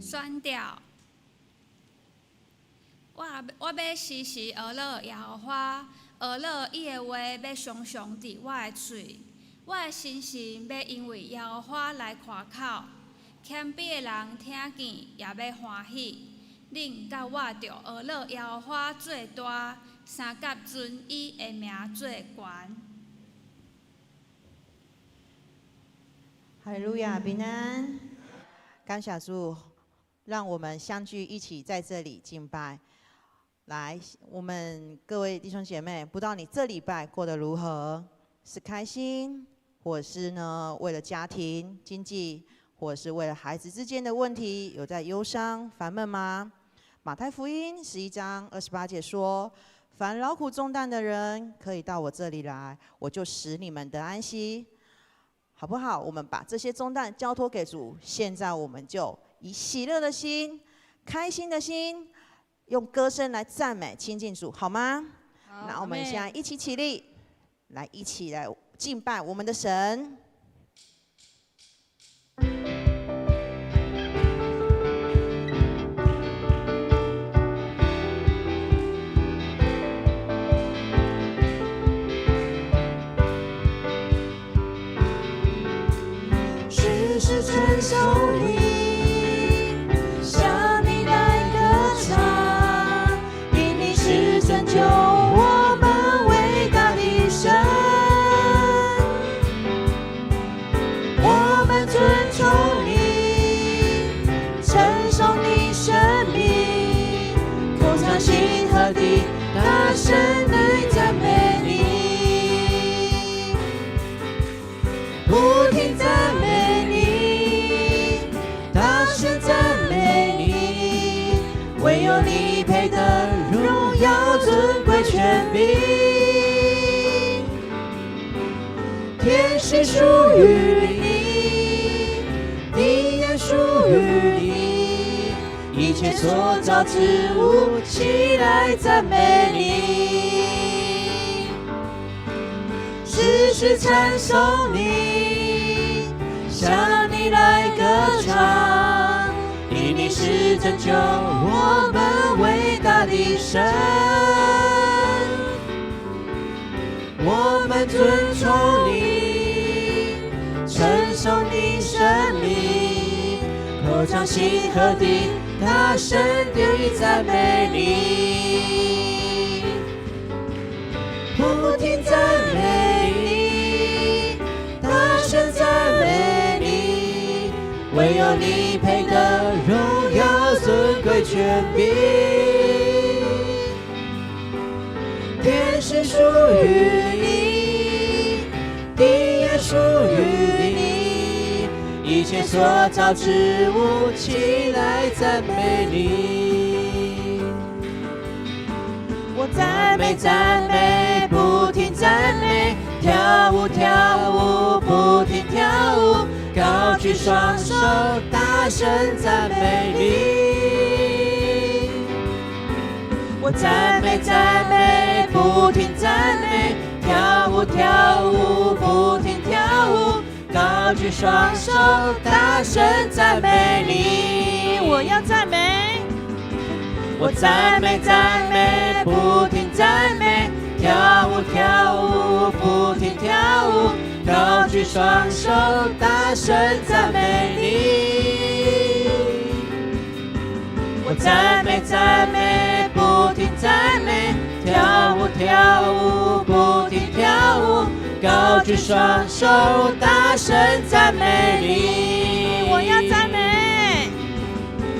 选调。我要时时学乐耶和华，学乐伊的话要常常伫我的嘴。我的心神要因为耶和华来夸口，谦卑的人听见也要欢喜。恁甲我着学乐耶和华做大，三甲尊伊的名做悬。哈利路亚，平安！感谢主，让我们相聚一起在这里敬拜。来，我们各位弟兄姐妹，不知道你这礼拜过得如何？是开心，或者是呢为了家庭、经济，或者是为了孩子之间的问题，有在忧伤、烦闷吗？马太福音11章28节说：“凡劳苦重担的人，可以到我这里来，我就使你们得安息。”好不好？我们把这些重担交托给主，现在我们就以喜乐的心、开心的心，用歌声来赞美、亲近主，好吗？好，那我们现在一起起立，来一起来敬拜我们的神。世事承受你，向你来歌唱，因你是拯救我们伟大的神。我们尊崇你，承受你生命，口唱心和地，大声地赞美你，不停赞美你，大声赞美你，唯有你配得荣耀尊贵权柄，天是属于你，地也属于你，一切所造之物起来赞美你，世事찬송你，向你来歌唱，因你是拯救我们伟大的神。我们尊崇你，承受你生命，口唱心和地，大声地赞美你，不停赞美你，大声赞美你，唯有你配得荣耀尊贵权柄，天是属于你，地也属于你，一切所造之物起来赞美你。我赞美赞美，不停赞美，跳舞跳舞，不停跳舞，高举双手，大声赞美你。我赞美赞美，不停赞美，跳舞跳舞，不停跳舞，高举双手，大声赞美你。我要赞美。我赞美赞美，不停赞美，跳舞跳舞，不停跳舞，高举双手，大声赞美你。我赞美赞美，不停赞美，跳舞跳舞，不停跳舞，高举双手，大声赞美你。我要赞美。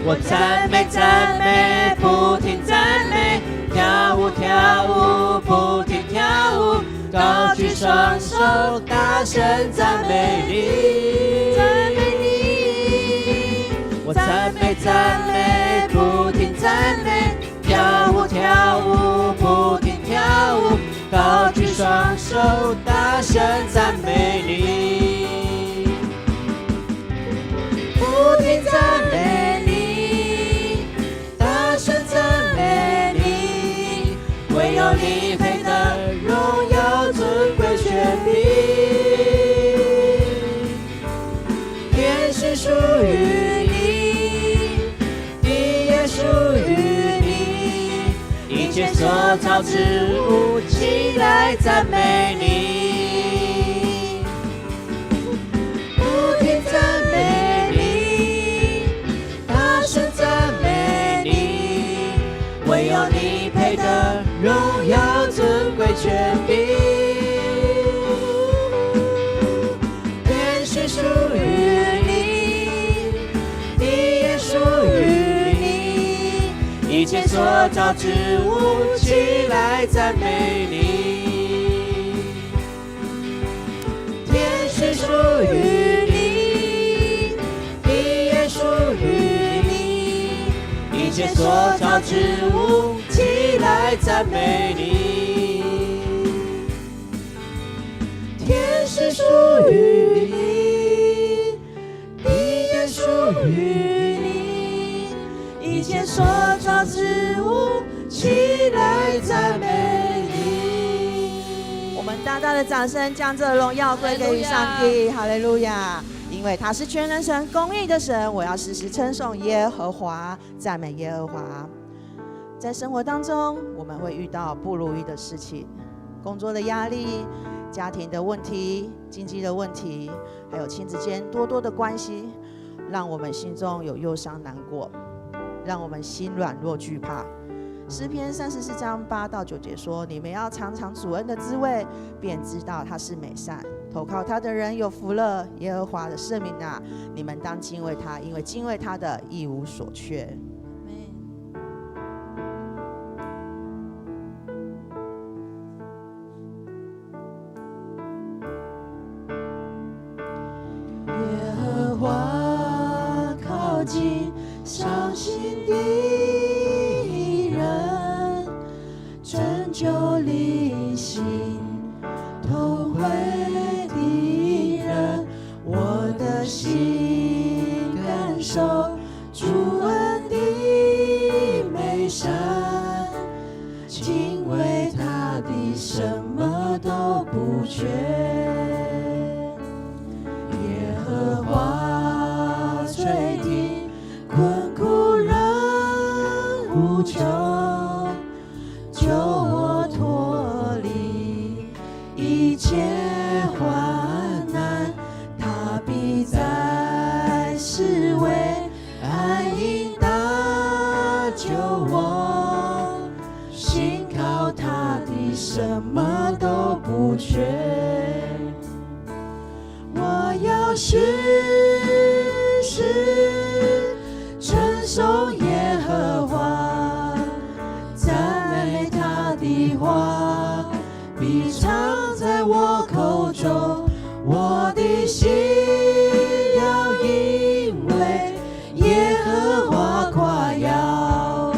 我赞美赞美，不停赞美，跳舞跳舞，不停跳舞，高举双手，大声赞美你，赞美你。我赞美赞美，不停赞美，跳舞跳舞，不停跳舞，高举双手，大声赞美你，不停赞美你。唯有你配得荣耀尊贵权柄，天是属于你，所造之物起来赞美你，不停赞美你，大声赞美你，唯有你配得荣耀尊贵权柄，天是属于你，地也属于你，一切所造之物起来赞美你，天是属于你，地也属于你，一切所造之物起来赞美你，天是属于你，地也属于你，一切所造之物起来赞美你。我们大大的掌声，将这荣耀归给于上帝，哈利路亚！因为他是全能神、公义的神，我要时时称颂耶和华，赞美耶和华。在生活当中，我们会遇到不如意的事情，工作的压力、家庭的问题、经济的问题，还有亲子间多多的关系，让我们心中有忧伤难过，让我们心软弱惧怕。诗篇34章8到9节说：你们要尝尝主恩的滋味，便知道他是美善。投靠他的人有福了。耶和华的圣名啊，你们当敬畏他，因为敬畏他的一无所缺。耶和华靠近伤心的人，拯救离心痛悔的人，我的心感受主恩的美善，敬畏他的什么都不缺。耶和华垂听困苦人呼求，救我脱离一切患难，他必在四围安营搭救我，信靠他的什么都不缺。我要时时称颂耶和华，赞美他的话必常在我口中，我的心要因为耶和华夸耀，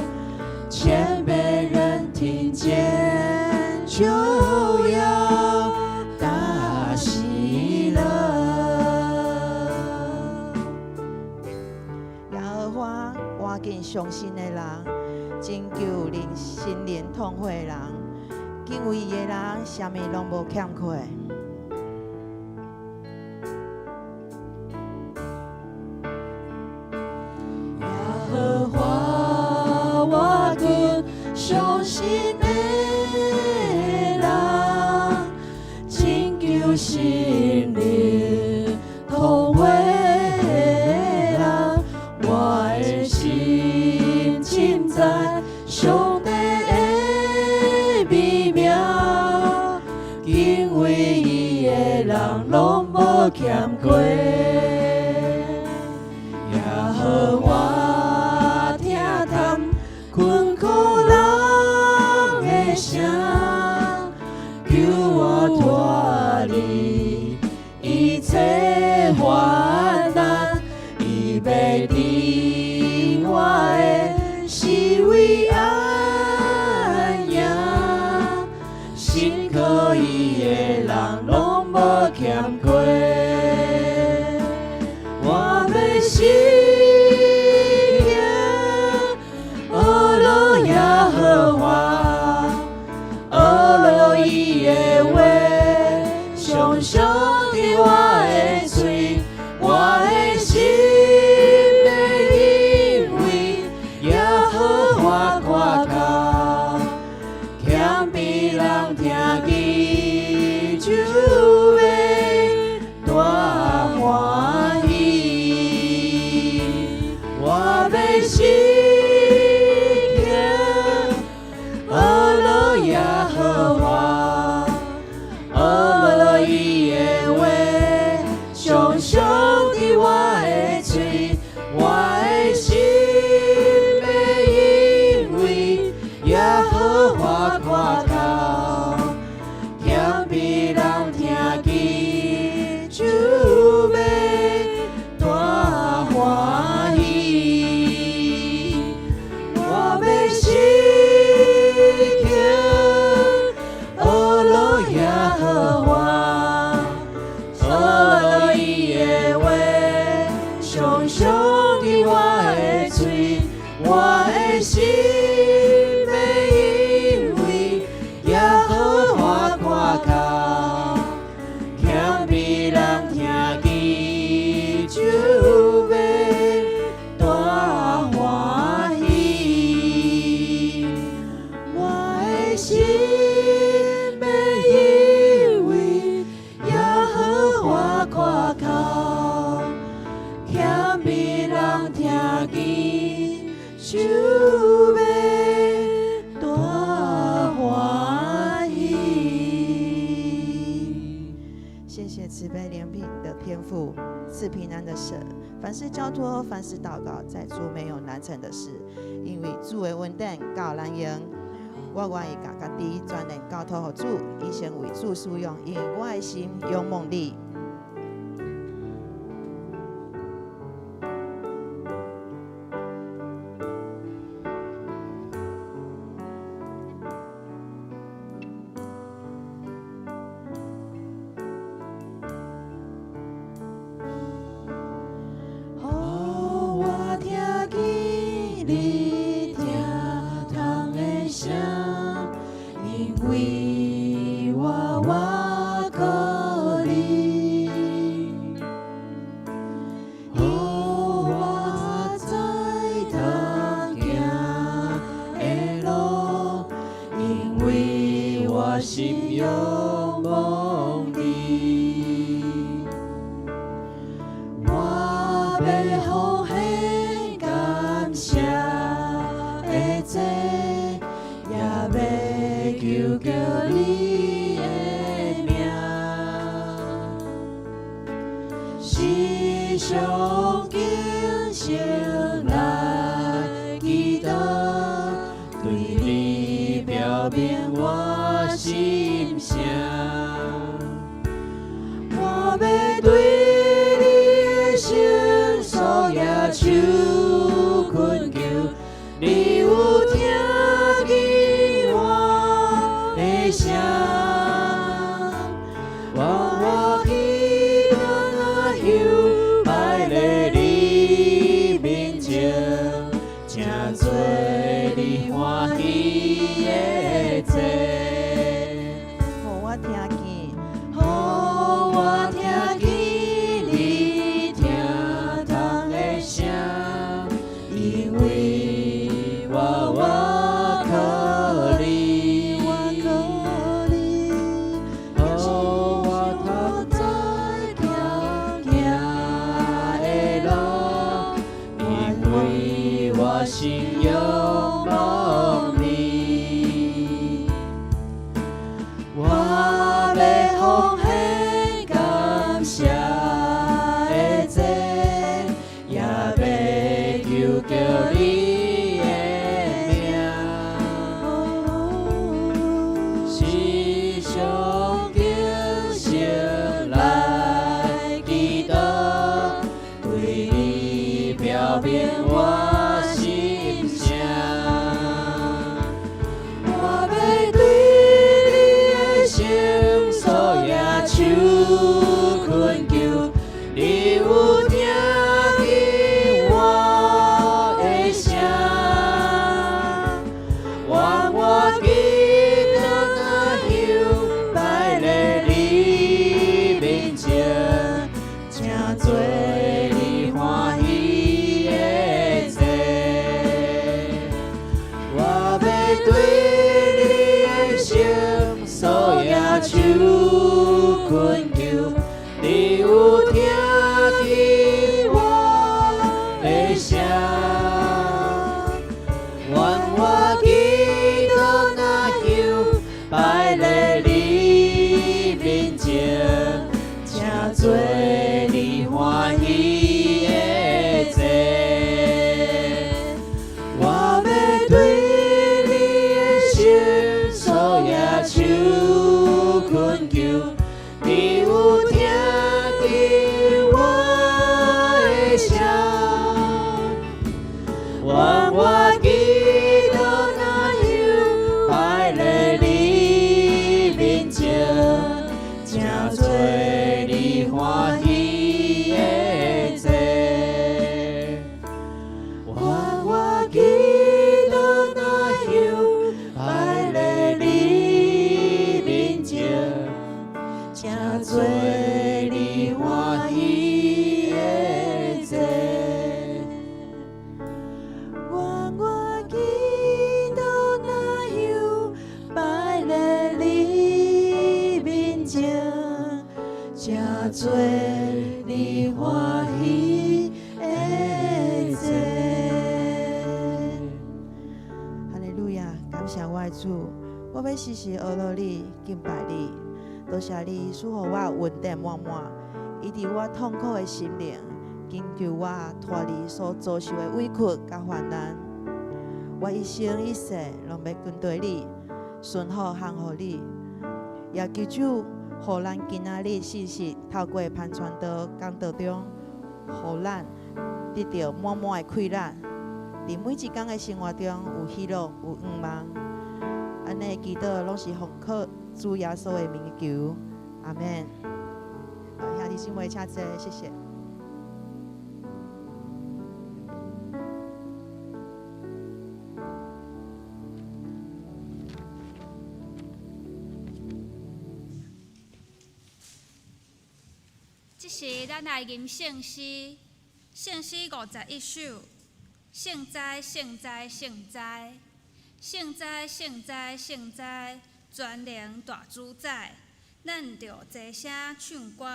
谦卑人听见就要大喜乐。耶和华赶紧相信的人，拯救灵心灵痛悔的人，敬畏伊的人，什么拢无欠缺。耶和华我的相信的人，拯救心灵痛悔的人，我的心浸在上帝的美妙，敬畏伊的人拢无欠缺。耶和华听谈困苦人的声，救我脱离一切患难，预备伫我的心为安养，心靠伊的人拢无欠缺。我要信仰阿罗耶和华，阿罗伊的话，常常伫我的嘴，我的心要心听，阿罗耶和华，阿罗伊的话，常常伫我的嘴，我的心要因为耶和华夸口，谦卑人听见就要大欢喜。我要心听阿罗耶和华，阿罗伊的话，常常伫我的嘴，我的心要因为耶和华夸口，谦卑人听见就要大欢喜。我的心要因为耶和华夸口，谦卑人听见就要大欢喜。谢谢慈悲怜悯的天父，赐平安的神。凡事交托，凡事祷告，在主没有难成的事，因为主的稳定教咱用。我愿意把家己全然交托给主，以先为主使用，因为我的心仰望你。我听见你疼痛的声，因为我靠你。我在通行的路，因为我心仰望你。我要奉献感谢的祭，也要求叫你的名，时常警醒来祈祷，对你表明我心声。我要对你的圣所野手困求，你有听见我的声，我祈祷香摆在你面前，正做你欢喜的祭。我听见，我听见你疼痛的声，因为我靠你。我头在行的路，因为我心仰望你。我要奉献感谢的祭，也要求叫你的名，时常警醒来祈祷，对你表明我心声。我要对你的圣所野手困求，你有听见我的声，愿我祈祷香摆在你面前，正做你欢喜的祭。我要对你的圣所野手困求，你有听见我的声，愿我基督若有摆在你面前，正做你欢喜的祭。愿我基督若有摆在你面前，正做你欢喜的祭。愿我基督若有摆在你面前，正做你欢喜的祭。哈利路亚！感谢我的主，我要时时学乐你，敬拜你。多谢你赐予我稳定满满，以致我痛苦的心灵，经求我脱离所遭受的委屈甲患难。我一生一世拢要跟随你，顺服降服你。也求主，互咱今仔日时时透过攀传道讲道中，互咱得到满满的快乐，伫每一天的生活中有喜乐，有愿望。安尼祈祷拢是奉靠主耶稣的名求，阿门。兄弟姊妹，请坐，谢谢。这是咱来吟圣诗，圣诗51首。圣哉，圣哉，圣哉！圣哉，圣哉，圣哉！全能大主宰，咱着齐声唱歌，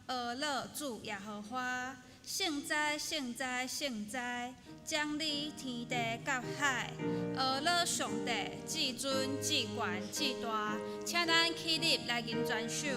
阿乐主耶和华。圣哉，圣哉，圣哉！将你天地甲海，阿乐上帝至尊至权至大，请咱起立来吟全首。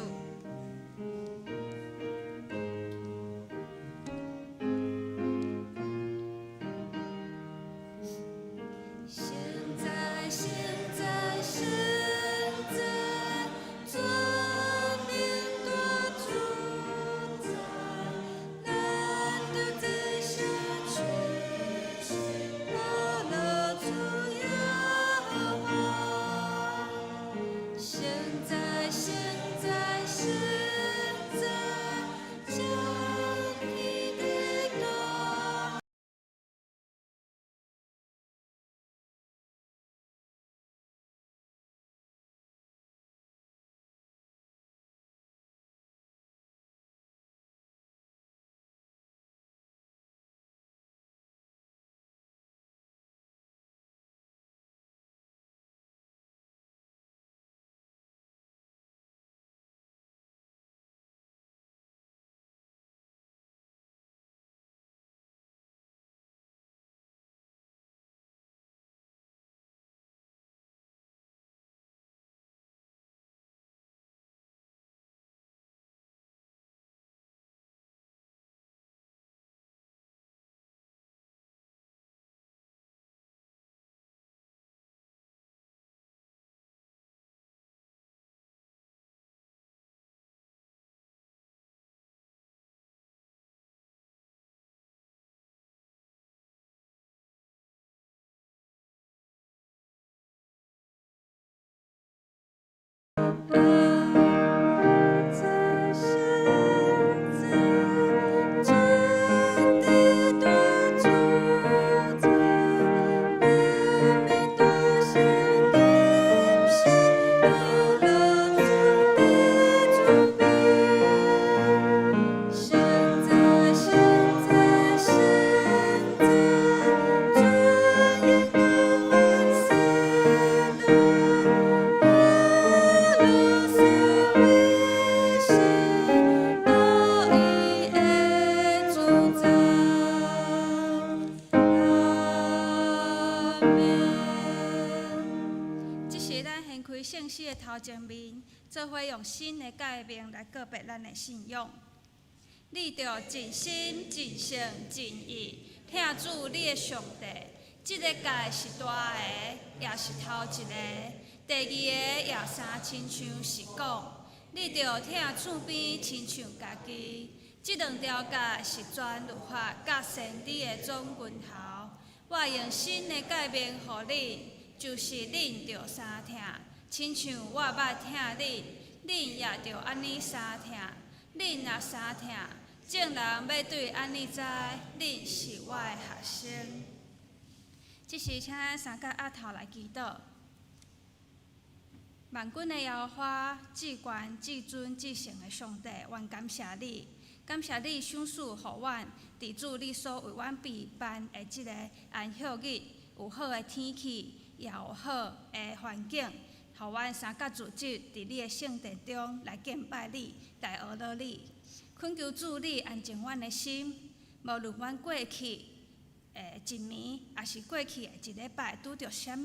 圣诗的头前面，做伙用新的界面来告别咱的信仰。你着尽心、尽性、尽意听主你的上帝。这个界是大个，也是头一个；第二个也三亲像是讲，你着听厝边亲像家己。这两条界是全律法甲先知的总源头。我用新的界面予你，就是恁着相疼，亲像我捌疼恁，恁也着安尼相疼。恁若相疼，众人要对安尼知，恁是我的学生。即时，请咱三甲额头来祈祷。万军的耶和华，至悬、至尊、至圣的上帝，愿感谢你，感谢你赏赐予阮，伫主你所为阮备办的即个安息日，有好的天气，也有好的环境，互阮三甲组织伫你的圣殿中来敬拜你，来学乐你。恳求主你安静阮的心，无论阮过去一暝，也是过去的一礼拜拄着啥物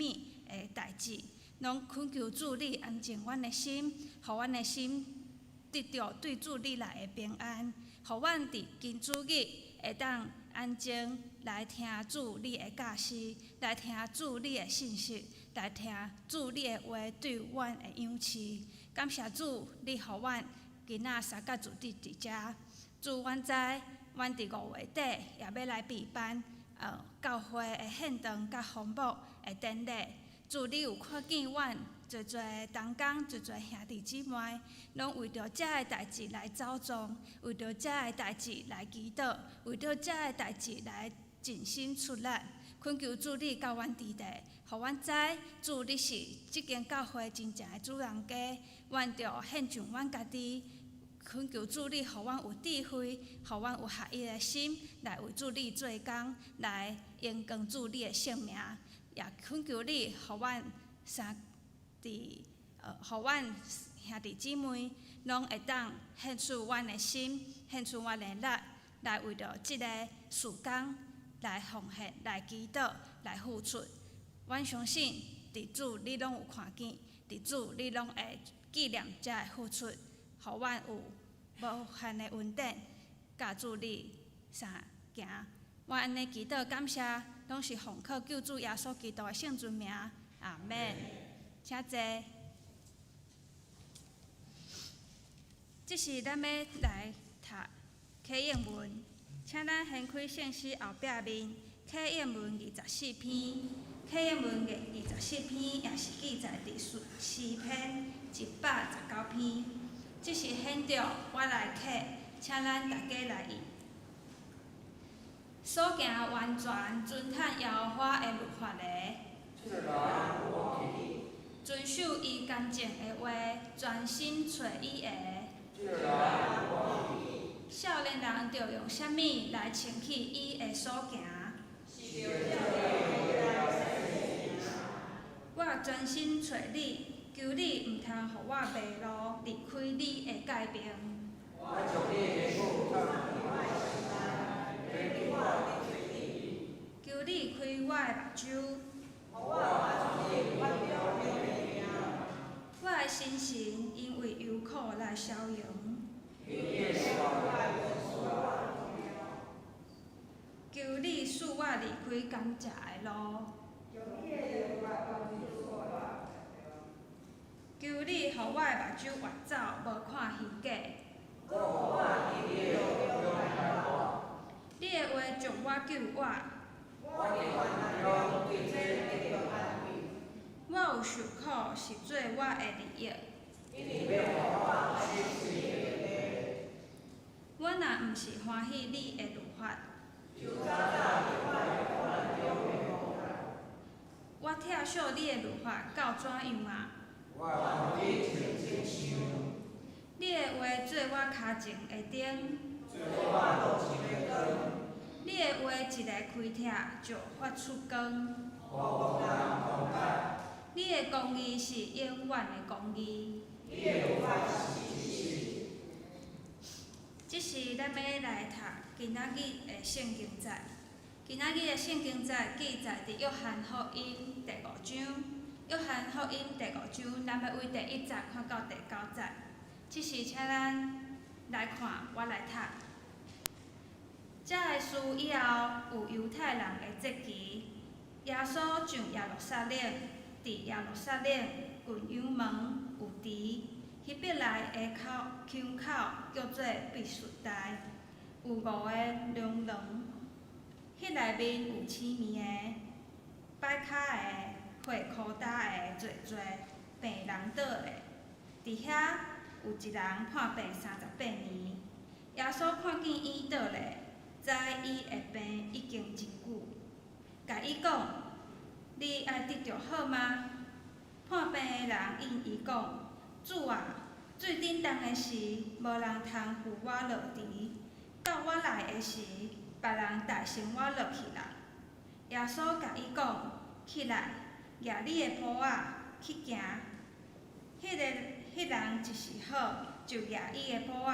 代志。拢恳求主你安静阮的心，互阮的心得到对主你来的平安，互阮伫今主日会当安静来听主你的教示，来听主你的信息，来听主你的话对阮的养赐。感谢主，你互阮今仔三甲主伫遮。主，阮知阮伫5月底也要来备办教会的献堂甲红幕的典礼。主，你有看见阮侪侪同工、侪侪兄弟姊妹，拢为着遮个代志来走动，为着遮个代志来祈祷，为着遮个代志来尽心出力。恳求主你教阮伫地，互阮知主你是即间教会真正的主人家，阮着献上阮家己。恳求主你，互阮有智慧，互阮有合一的心，来为主你做工，来荣光主你的圣名。也恳求你，互阮互阮兄弟姊妹，拢会当献出阮的心，献出阮的力，来为着即个事工来奉献、来祈祷、来付出。阮相信，伫主你拢有看见，伫主你拢会纪念遮个付出，互阮有无限的稳定，甲主你行。我安尼祈祷感谢，拢是奉靠救主耶稣基督的圣尊名，阿们。请坐。即是咱要来读启应文，请咱掀开圣诗后壁面，启应文24篇。启应文24篇也是记载伫诗篇119篇。即是显着我来启，请咱大家来应。所行完全遵趁耶和华的律法的，遵守伊干净的话，专心找伊的。少年人着用啥物来称起伊的所行？我专心找你，求你毋通互我迷路，离开你的界面。求你开我的目睭，我的心神因为忧苦来消融。求你使我离开甘蔗的路，求你互我的目睭越走，无看虚假。你的话将我救我。我有受苦，是做我的利益。我若毋是欢喜你的律法，我拆小你的律法到怎样啊？你的话做我脚前的灯，你的话一个开拆就发出光。你的公义是永远的公义。这是咱要来读今仔日的圣经节。今仔日的圣经节记载伫约翰福音第5章。约翰福音第5章，咱要为第1节看到第9节。这是请咱来看，我来读。这个事以后，有犹太人的节期，耶稣上耶路撒冷，伫耶路撒冷郡羊门有池，迄笔内的腔口叫做闭术台，有5个龙人，迄内面有青面的、摆骹的、血裤搭的，侪病人倒的。伫遐有一人患病38年，耶稣看见伊倒咧，知伊会病已经真久，甲伊讲：你爱得着好吗？患病的人应伊讲：主啊，水顶冻的时，无人通扶我落池；到我来的时，别人代先我落去啦。耶稣甲伊讲：起来，举你的蹼仔去行。迄人一时好，就举伊的蹼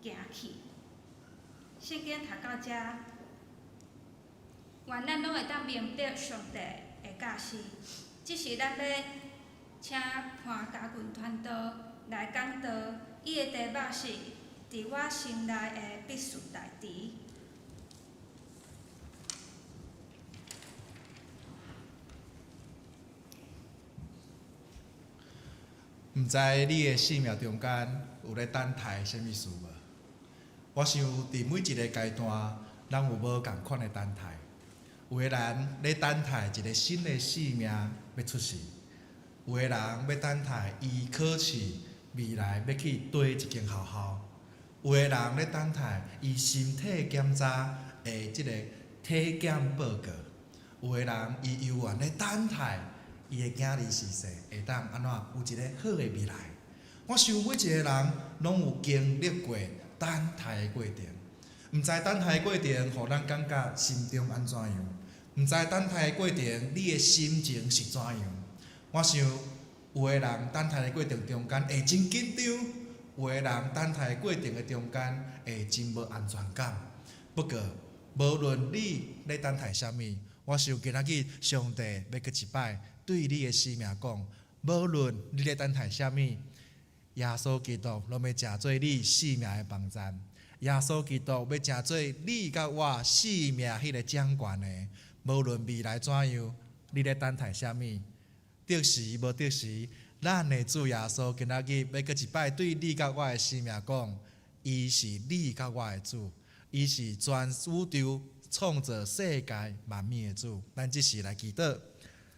仔行去。圣经读到遮，愿咱拢会当明白上帝的教示。即是咱要请潘家群传道来讲道，伊的题目是“伫我心内的必须代志”。毋知你的生命中间有咧等待啥物事无？我想伫每一个阶段，咱有无共款的等待。有个人咧等待一个新的生命要出世，有个人要等待伊考试未来要去对一间学校，有个人咧等待伊身体检查的即个体检报告，有个人伊犹原咧等待伊的囝儿逝世会当安怎有一个好的未来。我想每一个人拢有经历过等待的过程，毋知等待的过程，互咱感觉心中安怎样？毋知等待的过程，你的心情是怎样？我想有个人等待的过程中间会真紧张，有个人等待的过程的中间会真无安全感。不过，无论你咧等待啥物，我想今仔日上帝要搁一摆对你的生命讲，无论你咧等待啥物，耶稣基督拢要成做你生命的帮站。耶稣基督要成做你甲我生命迄个掌权的。无论未来怎样，你咧等待啥物，得时无得时，咱的主耶稣今仔日要搁一摆对你甲我的生命讲，伊是你甲我的主，伊是全宇宙创造世界万物的主。咱即时来祈祷。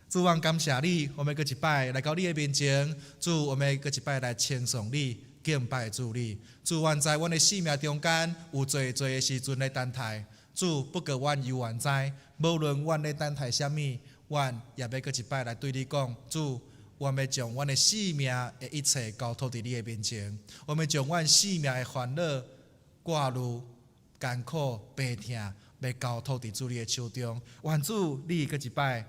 主，我感谢你，我们搁一摆来到你的面前。主，我们搁一摆来称颂你、敬拜主你。主，愿在阮的生命中间有最的时阵来等待。主，不过阮犹原知，无论阮咧等待啥物，阮也要搁一摆来对你讲，主，我们要将阮的生命的一切交托伫你的面前。我们将阮生命的烦恼、挂虑、艰苦、病痛，要交托伫主你的手中。愿主，你搁一摆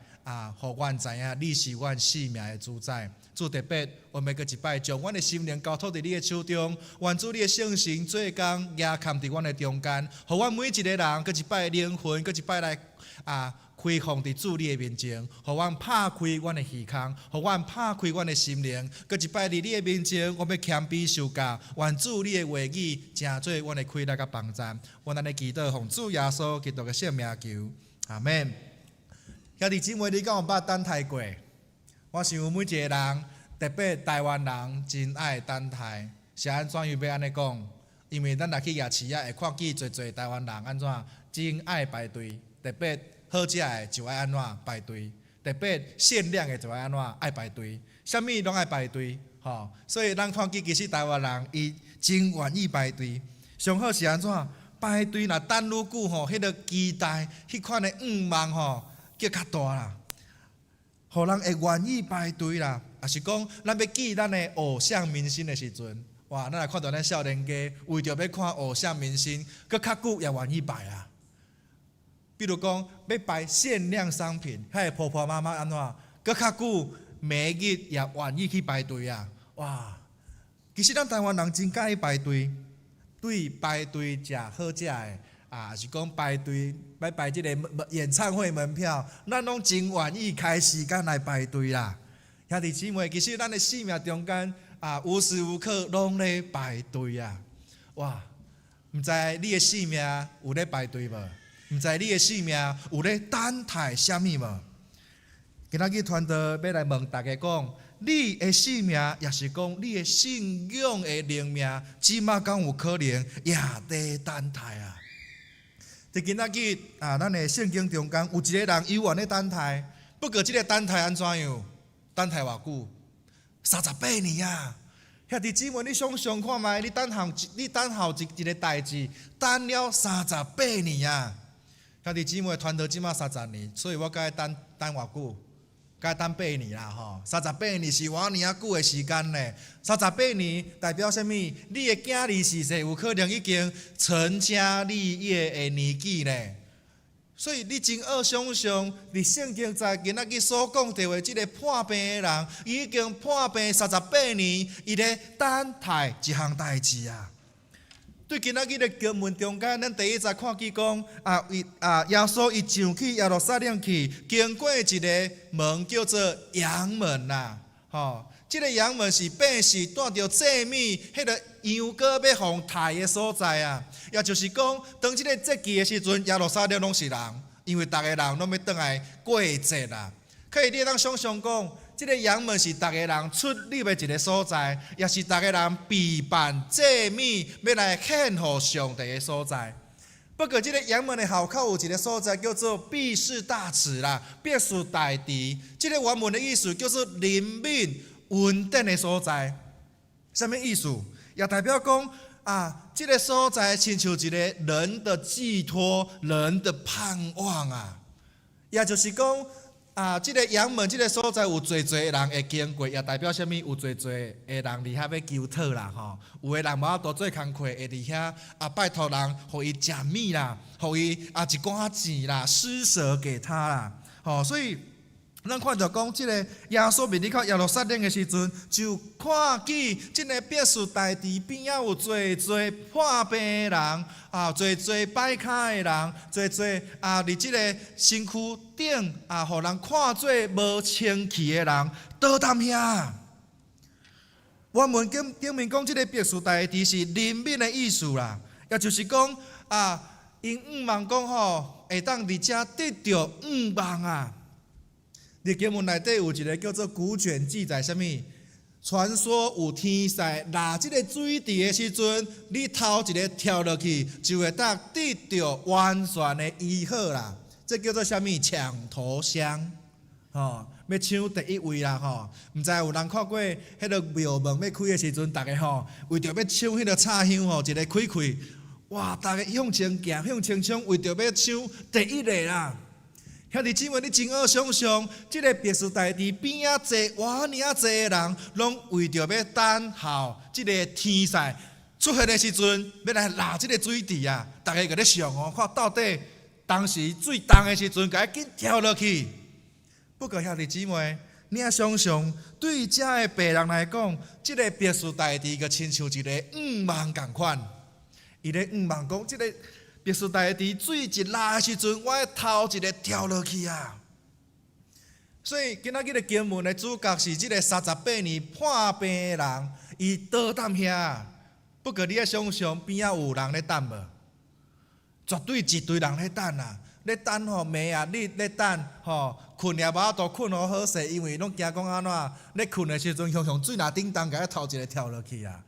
互阮知影，你是阮生命的主宰。主，特别我们搁一摆将阮的心灵交托伫你的手中。愿主你的圣神做工也藏伫阮的中间，互阮每一个人搁一摆灵魂，搁一摆来开放伫主你的面前，互阮拍开阮的耳孔，互阮拍开阮的心灵，搁一摆伫你的面前，我们谦卑受教。愿主你的话语成做阮的开力甲帮站。我咱的祈祷奉主耶稣基督的圣名求，阿门。兄弟姊妹，你敢有捌等待过？我想每一个人，特别台湾人，真爱等待。是安怎样要安尼讲？因为咱若去夜市会看见侪台湾人安怎真爱排队，特别好食的就爱安怎排队，特别限量的就爱安怎爱排队，啥物拢爱排队，吼。所以咱看见其实台湾人伊真愿意排队。上好是安怎排队？若等愈久吼，迄个期待，迄款的愿望吼，叫较大啦。互人会愿意排队啦，也是讲咱要记咱的偶像明星的时阵，哇，咱来看到咱少年家为着要看偶像明星，搁较久也愿意排啊。比如讲要排限量商品，遐婆婆妈妈安怎，搁较久每日也愿意去排队啊。哇，其实咱台湾人真介意排队，对排队食好食的。是讲排队要排即个演唱会门票，咱拢真愿意开时间来排队啦。兄弟姊妹，其实咱的生命中间无时无刻拢咧排队啊！哇，毋知你的生命有咧排队无？毋知你的生命有咧等待啥物无？今仔日传道要来问大家讲，你的生命，也是讲你的信仰的灵命，即马敢有可能也在等待啊？伫今仔日咱的圣经中间有一个人犹原咧等待，不过即个等待安怎样？等待偌久？38年啊！兄弟姊妹，你想想看觅，你等候一个代志，等了38年啊！兄弟姊妹，传道即马30年，所以我该等偌久？该等8年啦吼！38年是偌尔啊久的时间呢。38年代表什么？你的囝儿逝世有可能已经成家立业的年纪呢。所以你真好想象，伫圣经在今仔日所讲到的即个破病的人，伊已经破病38年，伊咧等待一项代志啊。对今仔日的经文中间，咱第一再看见讲耶稣伊上去耶路撒冷去，经过一个门叫做羊门呐，即个羊门是表示带着祭米，迄个羊羔要互杀的所在啊。也就是讲，当即个节期的时阵，耶路撒冷拢是人，因为逐个人拢要倒来过节啦。可以你当想象讲，即个羊门是逐个人出入的一个所在，也是逐个人备办祭米要来献予上帝的所在。不过，即个羊门的后口有一个所在叫做避世大池啦，避世大池。即个原文的意思叫做灵敏稳定的所在。什么意思？也代表讲即个所在亲像一个人的寄托、人的盼望啊。也就是讲即个羊门即个所在有侪侪人会经过，也代表什么？有侪侪的人伫遐要求讨啦吼。有的人无法度做工课，会伫遐拜托人，互伊食米啦，互伊一寡钱啦，施舍给他啦。所以咱看到讲，即个耶稣面入到耶路撒冷的时阵，就看见即个别墅大池边仔有侪侪破病的人，侪侪摆骹的人，侪侪伫即个身躯顶互人看做无清气的人，倒踮遐。原文顶面讲，即个别墅大池是灵敏的意思啦，也就是讲因毋望讲会当伫遮得到望啊。伫经文内底有一个叫做古卷记载，什么？传说有天使拿即个水池的时阵，你头一个跳落去，就会得到完全的医好啦。这叫做什么？抢头香，要抢第一位啦，毋知有人看过迄个庙门要开的时阵，大家为着要抢迄个插香一个开开，哇！大家向前行，向前冲，为着要抢第一个啦。兄弟姊妹，你真好想象，即个别墅大池边仔侪偌尔啊侪人，拢为着要等候即个天使出现的时阵，要来拿即个水池啊！大家个咧想看到底当时最重的时阵，赶紧跳落去。不过兄弟姊妹，你也想象，对遮的病人来讲，即个别墅大池个亲像一个望共款，伊咧望讲即个。别墅大池水一拉的时阵，我头一个跳落去啊！所以今仔日的经文的主角是这个38年破病的人，伊倒踮遐。不过你要想象边仔有人咧等无？绝对一堆人咧等啊！咧等暝啊，你咧等困也无法度困好势，因为拢惊讲安怎？咧困的时阵，向水若叮当，甲头一个跳落去啊！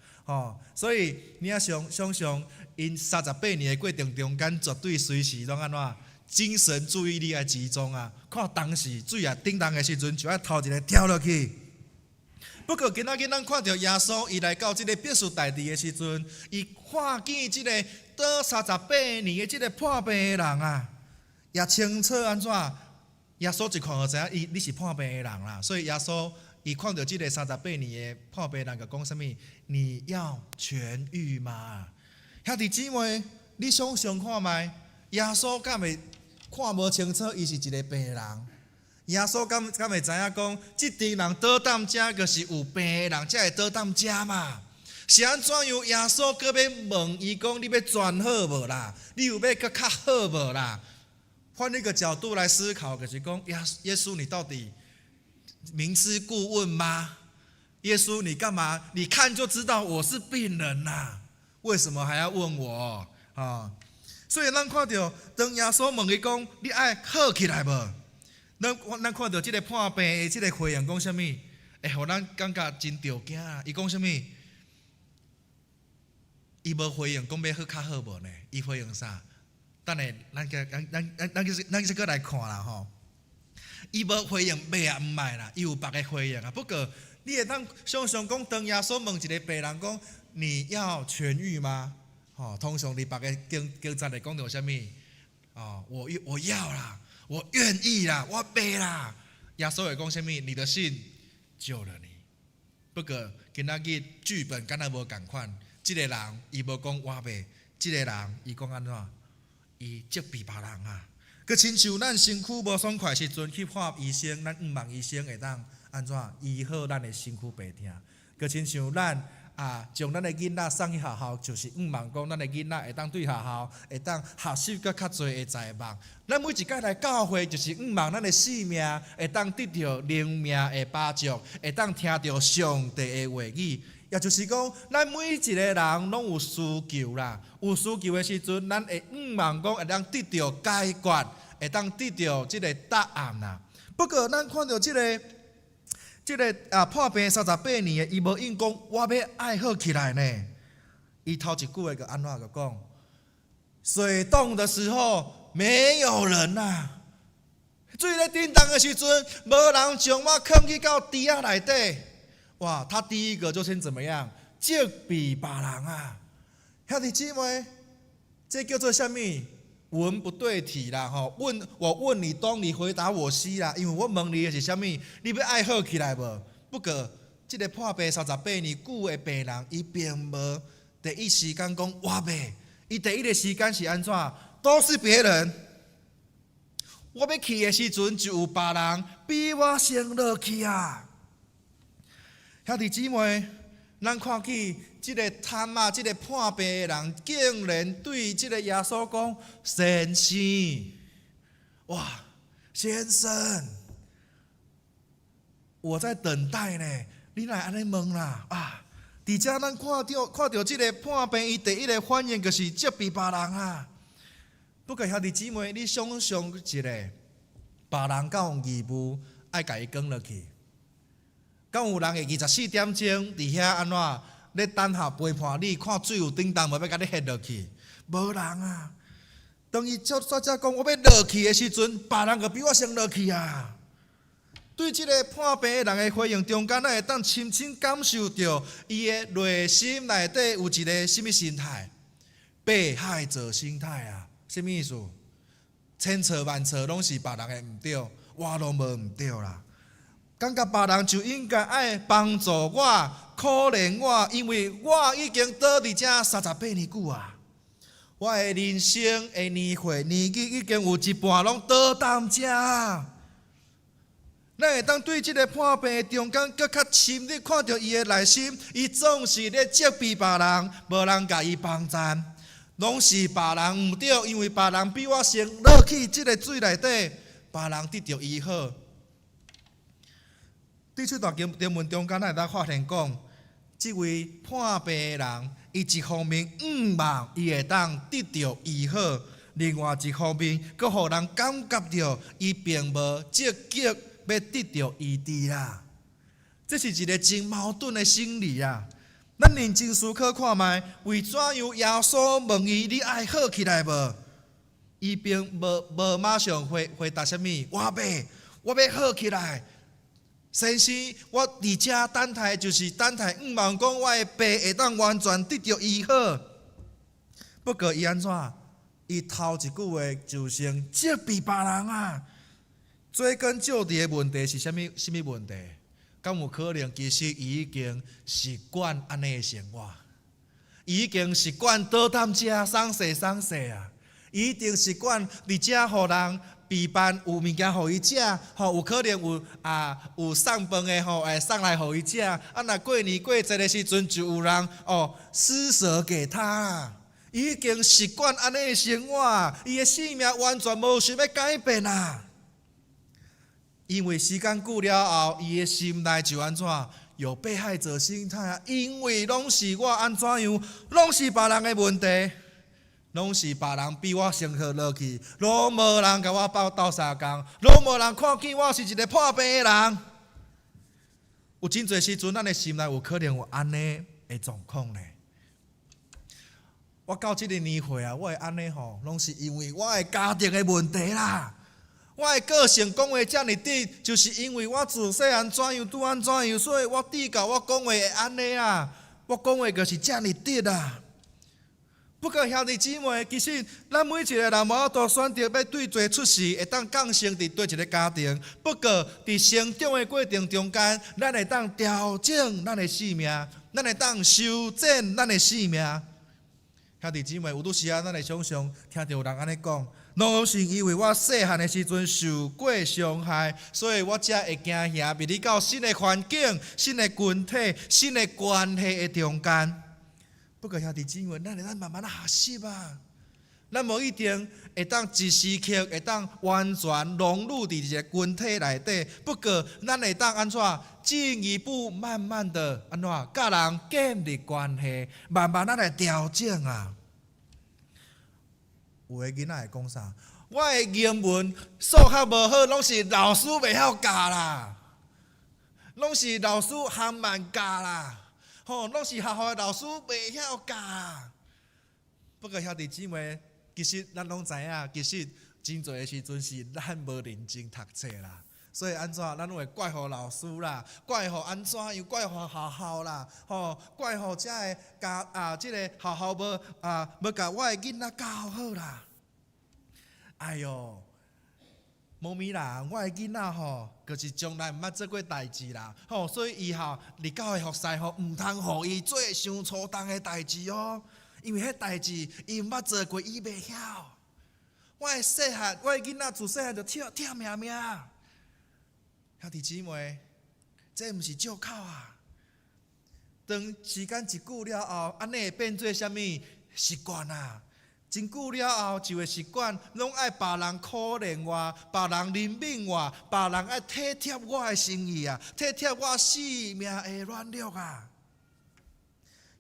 所以你要想象。因38年的过程中间，绝对随时拢安怎精神注意力要集中啊！看当时水啊叮当的时阵，就要头一个跳落去。不过今仔日咱看到耶稣，伊来到这个别墅大池的时阵，伊看见这个倒38年的这个破病的人啊，也清楚安怎？耶稣一看就知影，你是破病的人啦。所以耶稣伊看到这个38年的破病人，就讲什么？你要痊愈吗？兄弟姊妹，你想想看觅，耶稣敢会看无清楚，伊是一个病人？耶稣敢会知影讲，即阵人倒踮遮，就是有病的人才会倒踮遮嘛？是安怎样？耶稣搁要问伊讲，你要转好无啦？你有要搁较好无啦？换一个角度来思考，就是讲，耶稣，你到底明知故问吗？耶稣，你干嘛？你看就知道我是病人呐。为什么还要问我所以咱看到，当耶稣问伊讲，你爱好起来无？咱看到这个破病的这个回应讲什么？会互咱感觉真着惊啊！伊讲什么？伊无回应讲要好较好无呢？伊回应啥？等下咱再来看啦吼。伊无回应买也毋卖啦，伊有别个回应啊。不过你会当想象讲，当耶稣问一个病人讲：“你要痊愈吗？”通常你别个经常会讲到啥物？我要啦，我愿意啦，我买啦。耶稣会讲啥物？你的信救了你。不过今仔日剧本敢若无共款，这个人伊无讲我买，这个人伊讲安怎？伊责备别人啊。佮亲像咱身躯无爽快时阵去看医生，咱毋望医生会当安怎医好咱的身躯病痛。佮亲像咱将咱的囡仔送去学校，就是毋望讲咱的囡仔会当对学校会当学习佮较侪的财望。咱每一届来教会，就是毋望咱的性命会当得到灵命的帮助，会当听到上帝的话语。也就是讲，咱每一个人拢有需求啦，有需求的时阵，咱会毋望讲会当得到解决，会当得到即个答案啦。不过，咱看到即个破病38年的，伊无应讲我要爱好起来呢。伊头一句话就安怎就讲，水冻的时候没有人呐，水咧叮当的时阵，无人将我囥去到池仔内底。哇，他第一个就先怎么样？责备别人啊！兄弟姊妹，这叫做什么？文不对题啦，吼！我问你东，你回答我西啦。因为我问你的是什么？你要爱好起来无？不过，这个破病38年久的病人，伊并无第一时间讲我要，伊第一个时间是安怎？都是别人。我要去的时阵，就有别人比我先落去啊！兄弟姊妹，咱看起这个瘫啊，这个破病的人，竟然对这个耶稣讲：“先生，哇，先生，我在等待呢，你来安尼问啦啊！”伫遮咱看到这个破病，伊第一个反应就是责备别人啊。不过兄弟姊妹，你想象一下，别人敢有义务爱甲伊赶落去？敢有人会24点钟伫遐安怎咧等候陪伴你，看水有叮当无要甲你ฮ็落去？无人啊！当伊作者讲我要落去的时阵，别人就比我先落去啊！对这个破病的人的回应中间，咱会当深深感受到伊的内心内底有一个什么心态？被害者心态啊！什么意思？千错万错拢是别人的毋对，我拢无毋对啦。感觉别人就应该爱帮助我、可怜我，因为我已经倒伫遮38年久啊！我的人生的年岁年纪已经有一半拢倒踮遮。咱会当对这个破病的中间，更较深入看到伊的内心，伊总是咧责备别人，无人甲伊帮衬，拢是别人毋对，因为别人比我先落去这个水内底，别人得到医好。对这段经文中间，咱会当发现讲，这位破病的人，伊一方面毋望伊会当得到医好，另外一方面，佫互人感觉到伊并无积极要得到医治啦。这是一个真矛盾的心理啊！咱认真思考看卖，为怎样耶稣问伊：“你爱好起来无？”伊并无马上回答什么：“我要好起来。”先生，我伫遮等待，就是等待，毋望讲我的病会当完全得到医好。不过伊安怎？伊头一句话就先责备别人啊！追根究底的问题是什么问题？敢有可能其实伊已经习惯安尼的生活，伊已经习惯倒踮遮送洗啊！伊已经习惯伫遮互人备办有物件互伊食，有可能有送饭的会送来互伊食。若过年过节的时阵，就有人施舍给他。伊已经习惯安尼的生活，伊的性命完全无想要改变啊！因为时间久了后，伊的心内就安怎有被害者心态啊？因为拢是我安怎样，拢是别人的问题。拢是别人比我先好落去，拢无人甲我斗相共，拢无人看见我是一个破病的人。有真侪时阵，咱的心内有可能有安尼的状况呢。我到这个年岁啊，我会安尼吼，拢是因为我的家庭的问题啦。我的个性讲话遮尔直，就是因为我自细汉怎样拄安怎样，所以我直到我讲话会安尼啦。我讲话就是遮尔直啦。不过兄弟姊妹，其实咱每一个人无法度选择要对做出世，会当降生伫对一个家庭。不过伫成长的过程中间，咱会当调整咱的生命，咱会当修正咱的生命。兄弟姊妹，有拄时啊，咱会常常听到有人安尼讲，拢是因为我细汉的时阵受过伤害，所以我才会惊吓，面对到新的环境、新的群体、新的关系的中间。不过兄弟姊妹，咱会当慢慢学习啊。咱无一定会当一时刻会当完全融入伫一个群体内底，不过咱会当安怎进一步慢慢的安怎甲人建立关系，慢慢咱来调整啊。有的囡仔会讲啥？我的英文数学无好，拢是老师袂晓教啦，拢是老师含慢教啦。拢是学校的老师袂晓教。不过兄弟姊妹，其实咱拢知影，其实真侪时阵是咱无认真读册啦。所以安怎，咱会怪互老师啦，怪互安怎样，怪互学校啦，怪互遮个家即个学校无甲我的囡仔教好啦。哎哟！猫咪啦，我的囡仔就是从来毋捌做过代志啦，所以以后入教的服侍毋通互伊做伤粗重的代志哦，因为迄代志伊毋捌做过，伊袂晓。我的细汉，我的囡仔自细汉就疼命命。兄弟姊妹，这毋是借口啊。当时间一久了后，安尼会变做啥物习惯啊？真久了后，就会习惯拢爱别人可怜我，别人怜悯我，别人爱体贴我的心意啊，体贴我生命的软弱啊。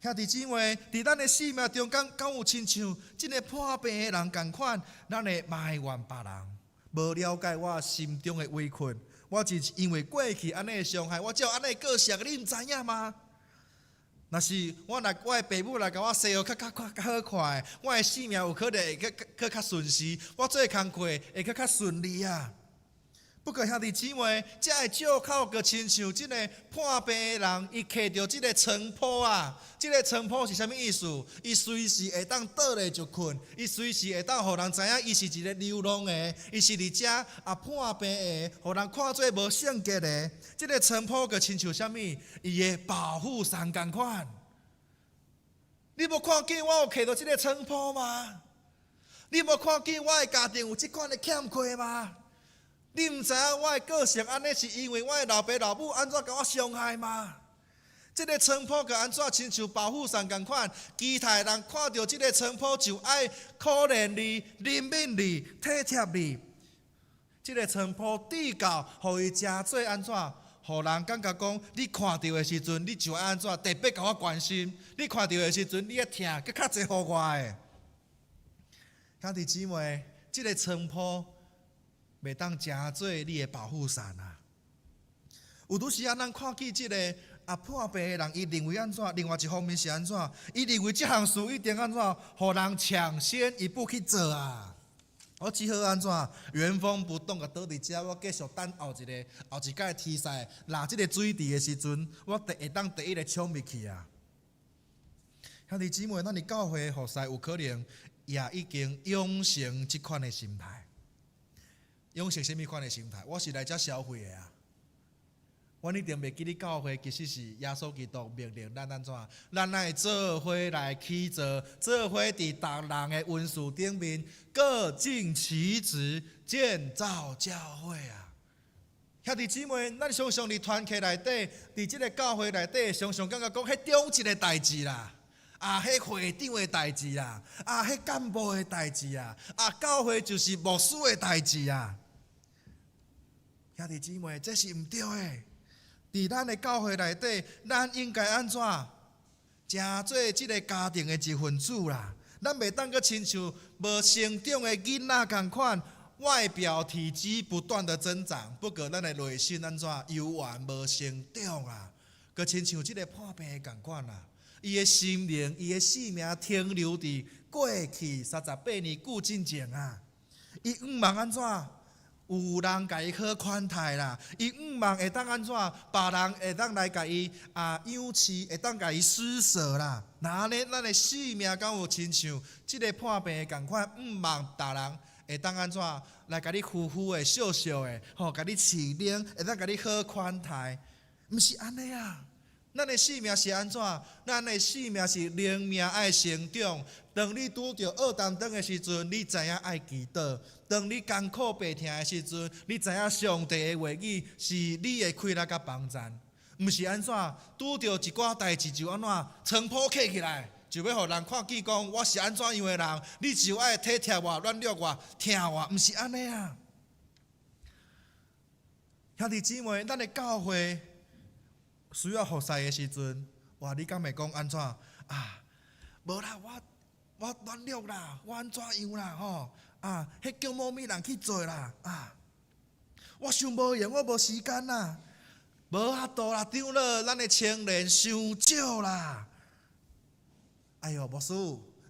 兄弟姊妹，伫咱的生命中间，敢有亲像这个破病的人共款，咱会埋怨别人，无了解我心中的委屈。我就是因为过去安尼的伤害，我才有安尼的个性，你毋知影吗？若是我的父母来甲我生活较好快，我的生命有可能会较顺遂，我做工课会较顺利啊。不过兄弟姊妹，这个借口就亲像这个破病的人，伊摕到这个床铺啊，这个床铺是啥物意思？伊随时会当倒咧就困，伊随时会当互人知影伊是一个流浪的，伊是伫遮破病的，互人看做无圣洁的。这个床铺就亲像啥物？伊的保护伞共款。你无看见我有摕到这个床铺吗？你无看见我的家庭有这款的欠缺吗？你毋知影我的个性安尼，是因为我的老爸老母安怎甲我伤害吗？这个床铺甲安怎亲像保护伞共款，其他人看到这个床铺就爱可怜你、怜悯你、体贴你。这个床铺地到，互伊真做安怎？互人感觉讲，你看到的时阵，你就安怎特别甲我关心；你看到的时阵，你爱听，佮较侪互我的。兄弟姊妹，这个床铺袂当真做你的保护伞啊！有拄时啊，咱看见这个破病的人，伊认为安怎？另外一方面是安怎？伊认为这项事一定安怎？互人抢先一步去做啊！我只好安怎？原封不动个倒伫遮，我继续等后一届的题赛拿这个水池的时阵，我会当第一个冲入去啊！兄弟姊妹，咱伫教会的服侍有可能也已经养成这款的心态。养成什么款的心态？我是来遮消费的啊！我一定袂记你教会，其实是耶稣基督命令咱安怎？咱来做伙来起做，做伙伫逐人的温室顶面，各尽其职，建造教会啊！兄弟姊妹，咱常常伫团契内底，伫即个教会内底，常常感觉讲，迄中一个代志啦。迄会长的代志啊，迄干部的代志啊，教会就是牧师的代志啊。兄弟姊妹，这是毋对的。伫咱的教会内底，咱应该安怎？真做即个家庭的一份子啦。咱袂当阁亲像无成长的囡仔共款，外表体积不断的增长，不过咱的内心安怎犹原无成长啊？阁亲像即个破病的共款啊。伊的心灵、伊的生命停留伫过去38年旧进前啊，伊毋茫安怎？有人甲伊好款待啦，伊毋茫会当安怎？别人会当来甲伊养饲，会当甲伊施舍啦。那安尼，咱的性命敢有亲像即个破病的共款？毋茫大人会当安怎？来甲你呼呼的、笑笑的，甲你饲奶，会当甲你好款待，毋是安尼啊！咱的性命是安怎？咱的性命是灵命爱成长。当你拄着恶担当的时阵，你知影爱祈祷；当你艰苦白疼的时阵，你知影上帝的话语是你的快乐甲帮助。毋是安怎？拄着一寡代志就安怎床铺起起来，就要互人看见讲我是安怎样的人，你就爱体贴我、软弱我、疼我，毋是安尼啊！兄弟姊妹，咱的教会需要服侍的时阵，哇！你敢会讲安怎无啦，我软弱啦，我安怎样啦迄叫某物人去做啦我想无闲，我无时间啦，无法度啦，长老，咱的青年伤少啦。哎哟，牧师，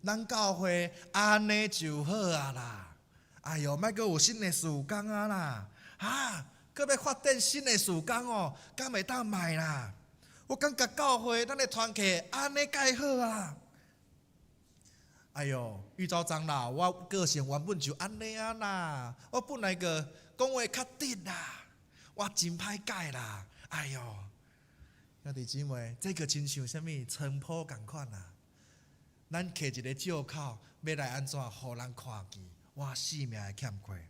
咱教会安尼就好啊啦。哎哟，莫阁有新的事工啦阁要发展新的事工敢会当卖啦？我感觉教会咱的团契安尼介好啊！哎哟，玉州长老，我个性原本就安尼啊啦，我本来个讲话较直啦，我真歹改啦。哎哟，兄弟姊妹，这个亲像什么尘土共款啊！咱摕一个借口，要来安怎，互人看见我性命的欠缺。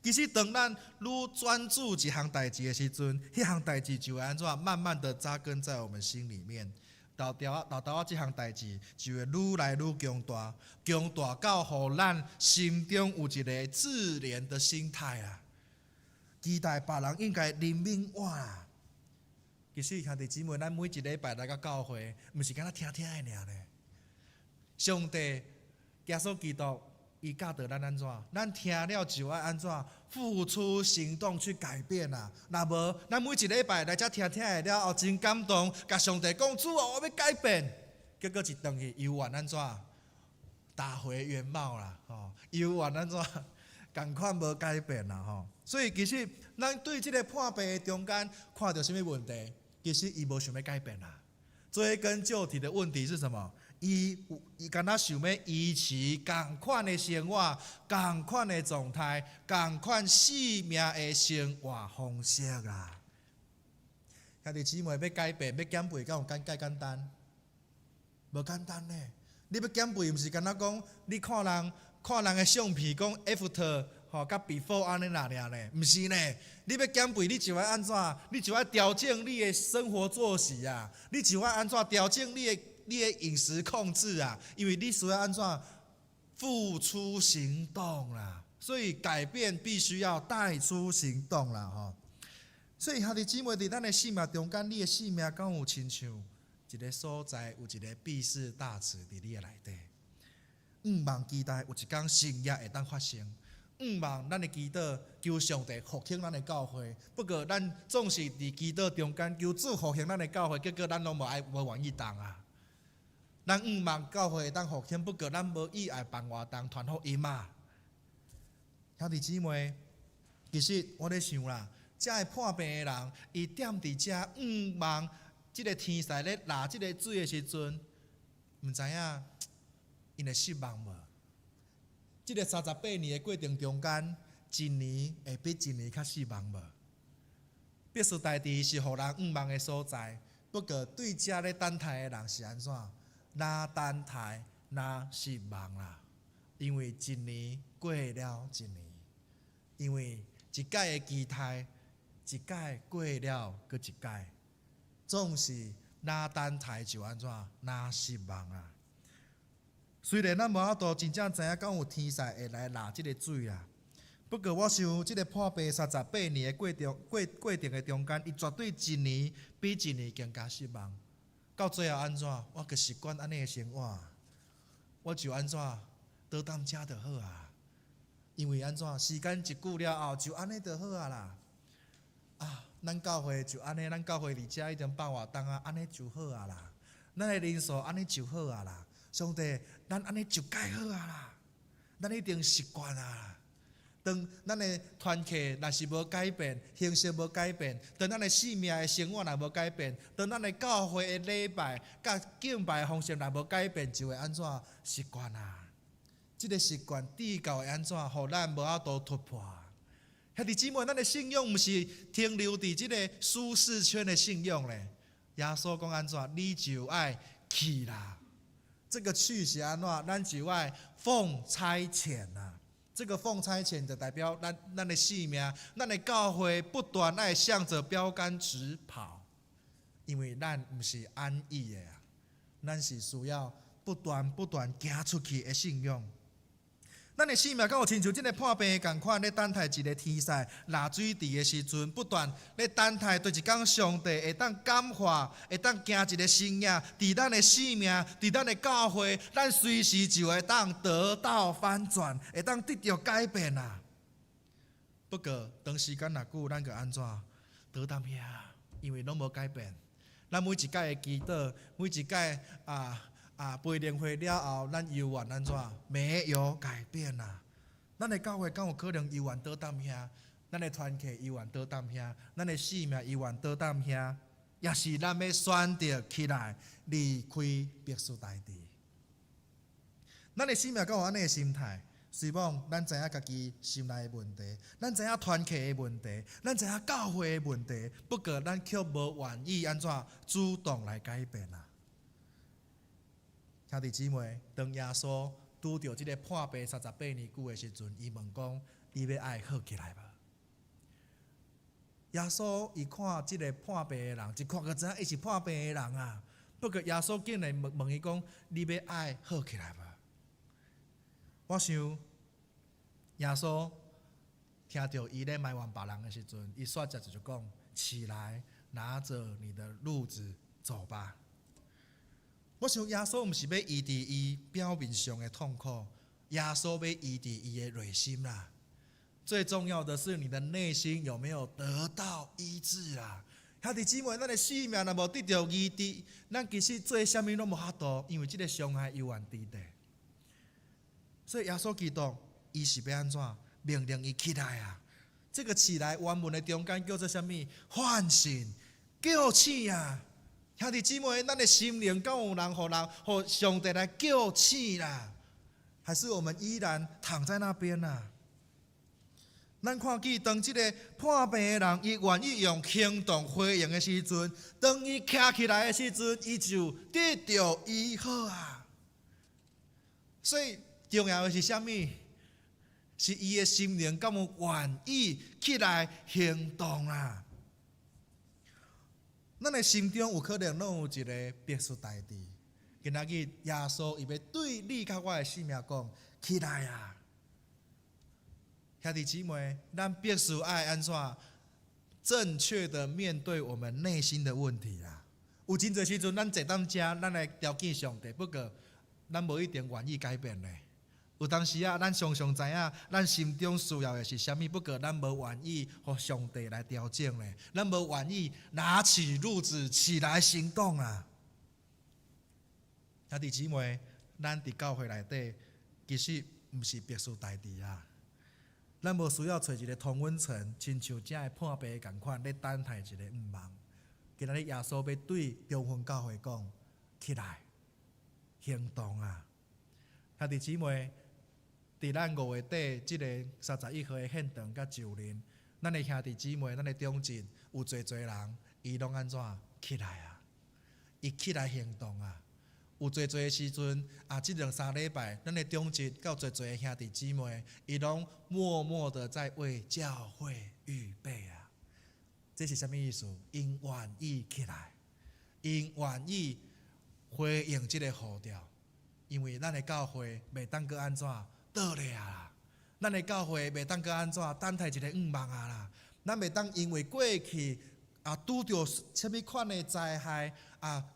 其实，当咱愈专注一项代志的时阵，迄项代志就会安怎慢慢的扎根在我们心里面。豆豆这项代志就会愈来愈强大，强大到互咱心中有一个自怜的心态啊，期待别人应该怜悯我啦。其实兄弟姊妹，咱每一礼拜来到教会，毋是敢若听听的尔咧。上帝耶稣基督。伊教导咱安怎？咱听了就要安怎付出行动去改变啊！若无，咱每一礼拜来遮听听的了后，真感动，甲上帝讲主啊，我要改变。结果一顿去，又愿安怎打回原貌啦？又愿安怎共款无改变啦？所以其实咱对即个破病的中间看到什么问题？其实伊无想要改变啦。追根究底的问题是什么？伊敢若想要维持同款的生活、同款的状态、同款生命的生活方式啦。兄弟姊妹，要改变、要减肥，敢有简单？无简单呢。你要减肥，毋是敢若讲你看人的相片，讲 after 甲 before 安尼啦呢？毋是呢。你要减肥，你就要安怎？你就要调整你的生活作息啊！你就要安怎调整你的饮食控制啊？因为你需要安怎付出行动啦。所以改变必须要带出行动啦所以兄弟姊妹，伫咱的生命中间，你的生命敢有亲像一个所在，有一个避世大池伫你的内底。毋茫期待有一天成业会当发生。毋茫咱的祈祷求上帝复兴咱的教会，不过咱总是伫祈祷中间求主复兴咱的教会，结果咱拢无愿意动啊。咱毋茫教会会当复兴，不过咱无意爱帮活动传福音啊。兄弟姊妹，其实我咧想啦，遮个破病的人，伊踮伫遮毋茫即个天势咧拿即个水的时阵，毋知影因会失望无？即个38年的过程中间，一年会比一年较失望无？必须大地是互人毋茫的所在，不过对遮咧等待的人是安怎？哪等待哪失望啦！因为一年过了一年，因为一届的期待，一届过了搁一届，总是哪等待就安怎哪失望啦。虽然咱无法度真正知影敢有天势会来拿即个水啦，不过我想即个破病38年的过程的中间，伊绝对一年比一年更加失望。到最后安怎？我就习惯安尼的生活，我就安怎倒当遮就好啊。因为安怎时间一久了后，就安尼就好啊啦。咱教会就安尼，咱教会离遮已经办活动啊，安尼就好啊啦。咱的人数安尼就好啊啦。上帝，咱安尼就改好啊啦，咱一定习惯啊啦。当咱的团契若是无改变，形式无改变，当咱的生命的生活若无改变，当咱的教会的礼拜、甲敬拜的方式若无改变，就会安怎习惯啊？这个习惯底教会安怎，互咱无法度突破？兄弟姊妹，咱的信仰毋是停留伫这个舒适圈的信仰咧。耶稣讲安怎，你就爱去啦。这个去是安怎？咱就爱奉差遣啊。这个奉差遣就代表咱的生命，咱的教会不断爱向着标杆直跑，因为咱毋是安逸的啊，咱是需要不断行出去的信仰。咱的生命敢有亲像这个破病的同款，咧等待一个天使落水池的时阵，不断咧等待对一天上帝会当感化，会当行一个生命，伫咱的生命，伫咱的教会，咱随时就会当得到翻转，会当得到改变啊。不过当时间若久，咱就安怎倒淡遐，因为拢无改变。咱每一届的祈祷，每一届培灵会了后，咱犹原安怎没有改变啊？咱的教会敢有可能犹原倒淡遐？咱的团契犹原倒淡遐？咱的生命犹原倒淡遐？也是咱要选择起来离开别墅大地？咱的生命敢有安尼的心态？希望咱知影家己心内的问题，咱知影团契的问题，咱知影教会的问题，不过咱却无愿意安怎主动来改变啊？兄弟姊妹，当耶稣拄到这个破病38年久的时阵，伊问讲：你要爱好起来无？耶稣伊看这个破病的人，一看就知影伊是破病的人啊。不过耶稣竟然问伊讲：你要爱好起来无？我想耶稣听到伊咧埋怨别人的时阵，伊煞只就讲：起来，拿着你的褥子走吧。我想耶稣毋是要医治伊表面上的痛苦，耶稣要医治伊的内心啦。最重要的是你的内心有没有得到医治啦？兄弟姊妹，咱的生命若无得到医治，咱其实做啥物拢无法度，因为这个伤害犹原伫地。所以耶稣基督伊是要安怎命令伊起来啊？这个起来原文的中间叫做啥物？唤醒、叫醒啊！兄弟姊妹，咱的心灵敢有人互上帝来叫醒啦？还是我们依然躺在那边啊？咱看见当这个破病的人，伊愿意用行动回应的时阵，当伊站起来的时阵，伊就得到医好啊。所以重要的是啥物？是伊的心灵敢有愿意起来行动啊？咱的心中有可能拢有一个别墅大地，今仔日耶稣伊要对你甲我的生命讲：起来啊！兄弟姊妹，咱必须爱安怎正确的面对我们内心的问题啦。有真侪时阵，咱坐当家，咱来条件上帝，不过咱无一定愿意改变咧。有当时啊，咱常常知影，咱心中需要的是啥物，不过咱无愿意互上帝来调整咧，咱无愿意拿起褥子起来行动啊！兄弟姊妹，咱伫教会内底，其实毋是别墅大地啊。咱无需要找一个同温层，亲像这个破病共款，咧等待一个毋望。今仔日耶稣要对中分教会讲：起来，行动啊！兄弟姊妹。伫咱5月底即个31号的献堂甲就任，咱的兄弟姊妹，咱的中间有侪人，伊拢安怎起来啊？伊起来行动啊！有侪的时阵即2-3礼拜，咱的中间甲有侪的兄弟姊妹，伊拢默默的在为教会预备啊！这是啥物意思？因愿意起来，因愿意回应即个呼召，因为咱的教会袂当搁安怎？倒咧啊！咱的教会袂当搁安怎等待一个毋望啊啦！咱袂当因为过去拄着啥物款的灾害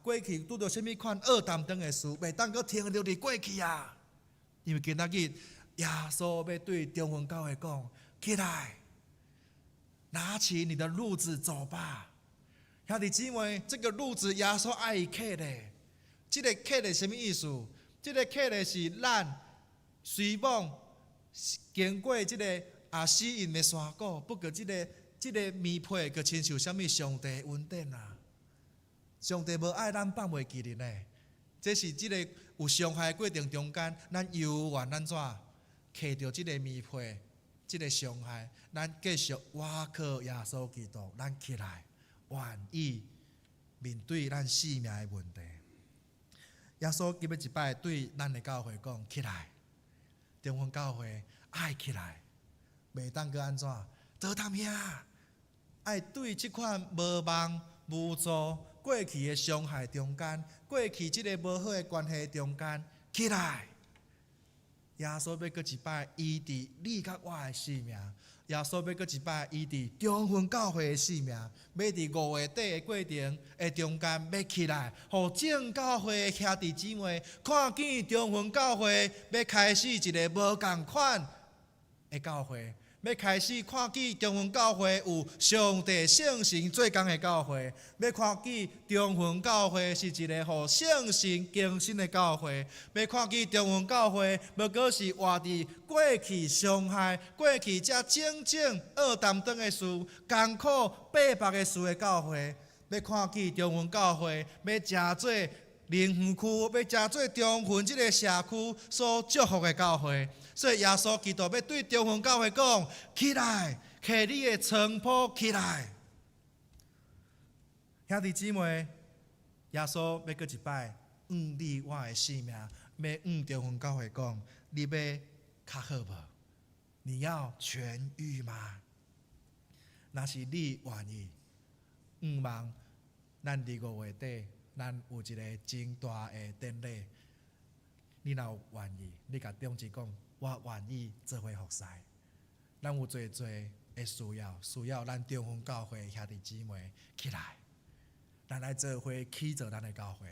过去拄着啥物款恶担当的事，袂当搁停留伫过去啊！因为今仔日耶稣要对中分教会讲：起来，拿起你的褥子走吧！兄弟姊妹，这个褥子耶稣爱伊客的，这个客的什么意思？这个课的是咱随往经过这个死荫的山谷，不过这个棉被，佮亲像什么上帝恩典啊！上帝无爱咱放袂记哩呢。这是这个有伤害的过程中间，咱犹原咱怎揢着这个棉被，这个伤害，咱继续倚靠耶稣基督，咱起来，愿意面对咱生命的问题。耶稣今日一摆对咱的教会讲：起来，中方教会爱起来，袂当搁安怎倒谈遐，爱对这款无望、无助、过去的伤害中间，过去这个无好的关系中间，起来。耶稣要搁一摆医治你甲我的生命，耶稣要搁一摆医治中分教会的生命，要伫5月底的过程的中间要起来，互正教会的兄弟姊妹看见中分教会要开始一个无同款的教会。要开始看见中分教会有上帝圣神做工的教会，要看见中分教会是一个互圣神更新的教会，要看见中分教会无过是活伫过去伤害、过去遮种种恶担当的事、艰苦逼迫的事的教会，要看见中分教会要真做灵园区，要真做中分这个社区所祝福的教会。所以耶稣基督要对中分教会讲：起来，摕你的床铺起来。兄弟姊妹，耶稣要搁一摆你我的生命，要中分教会讲：你要较好无？你要痊愈吗？若是你愿意，望咱伫5月底，咱有一个真大的典礼。你若愿意，你甲中职讲。我愿意做伙服侍，咱有侪的需要咱中分教会兄弟姊妹起来，咱来做伙起造咱的教会，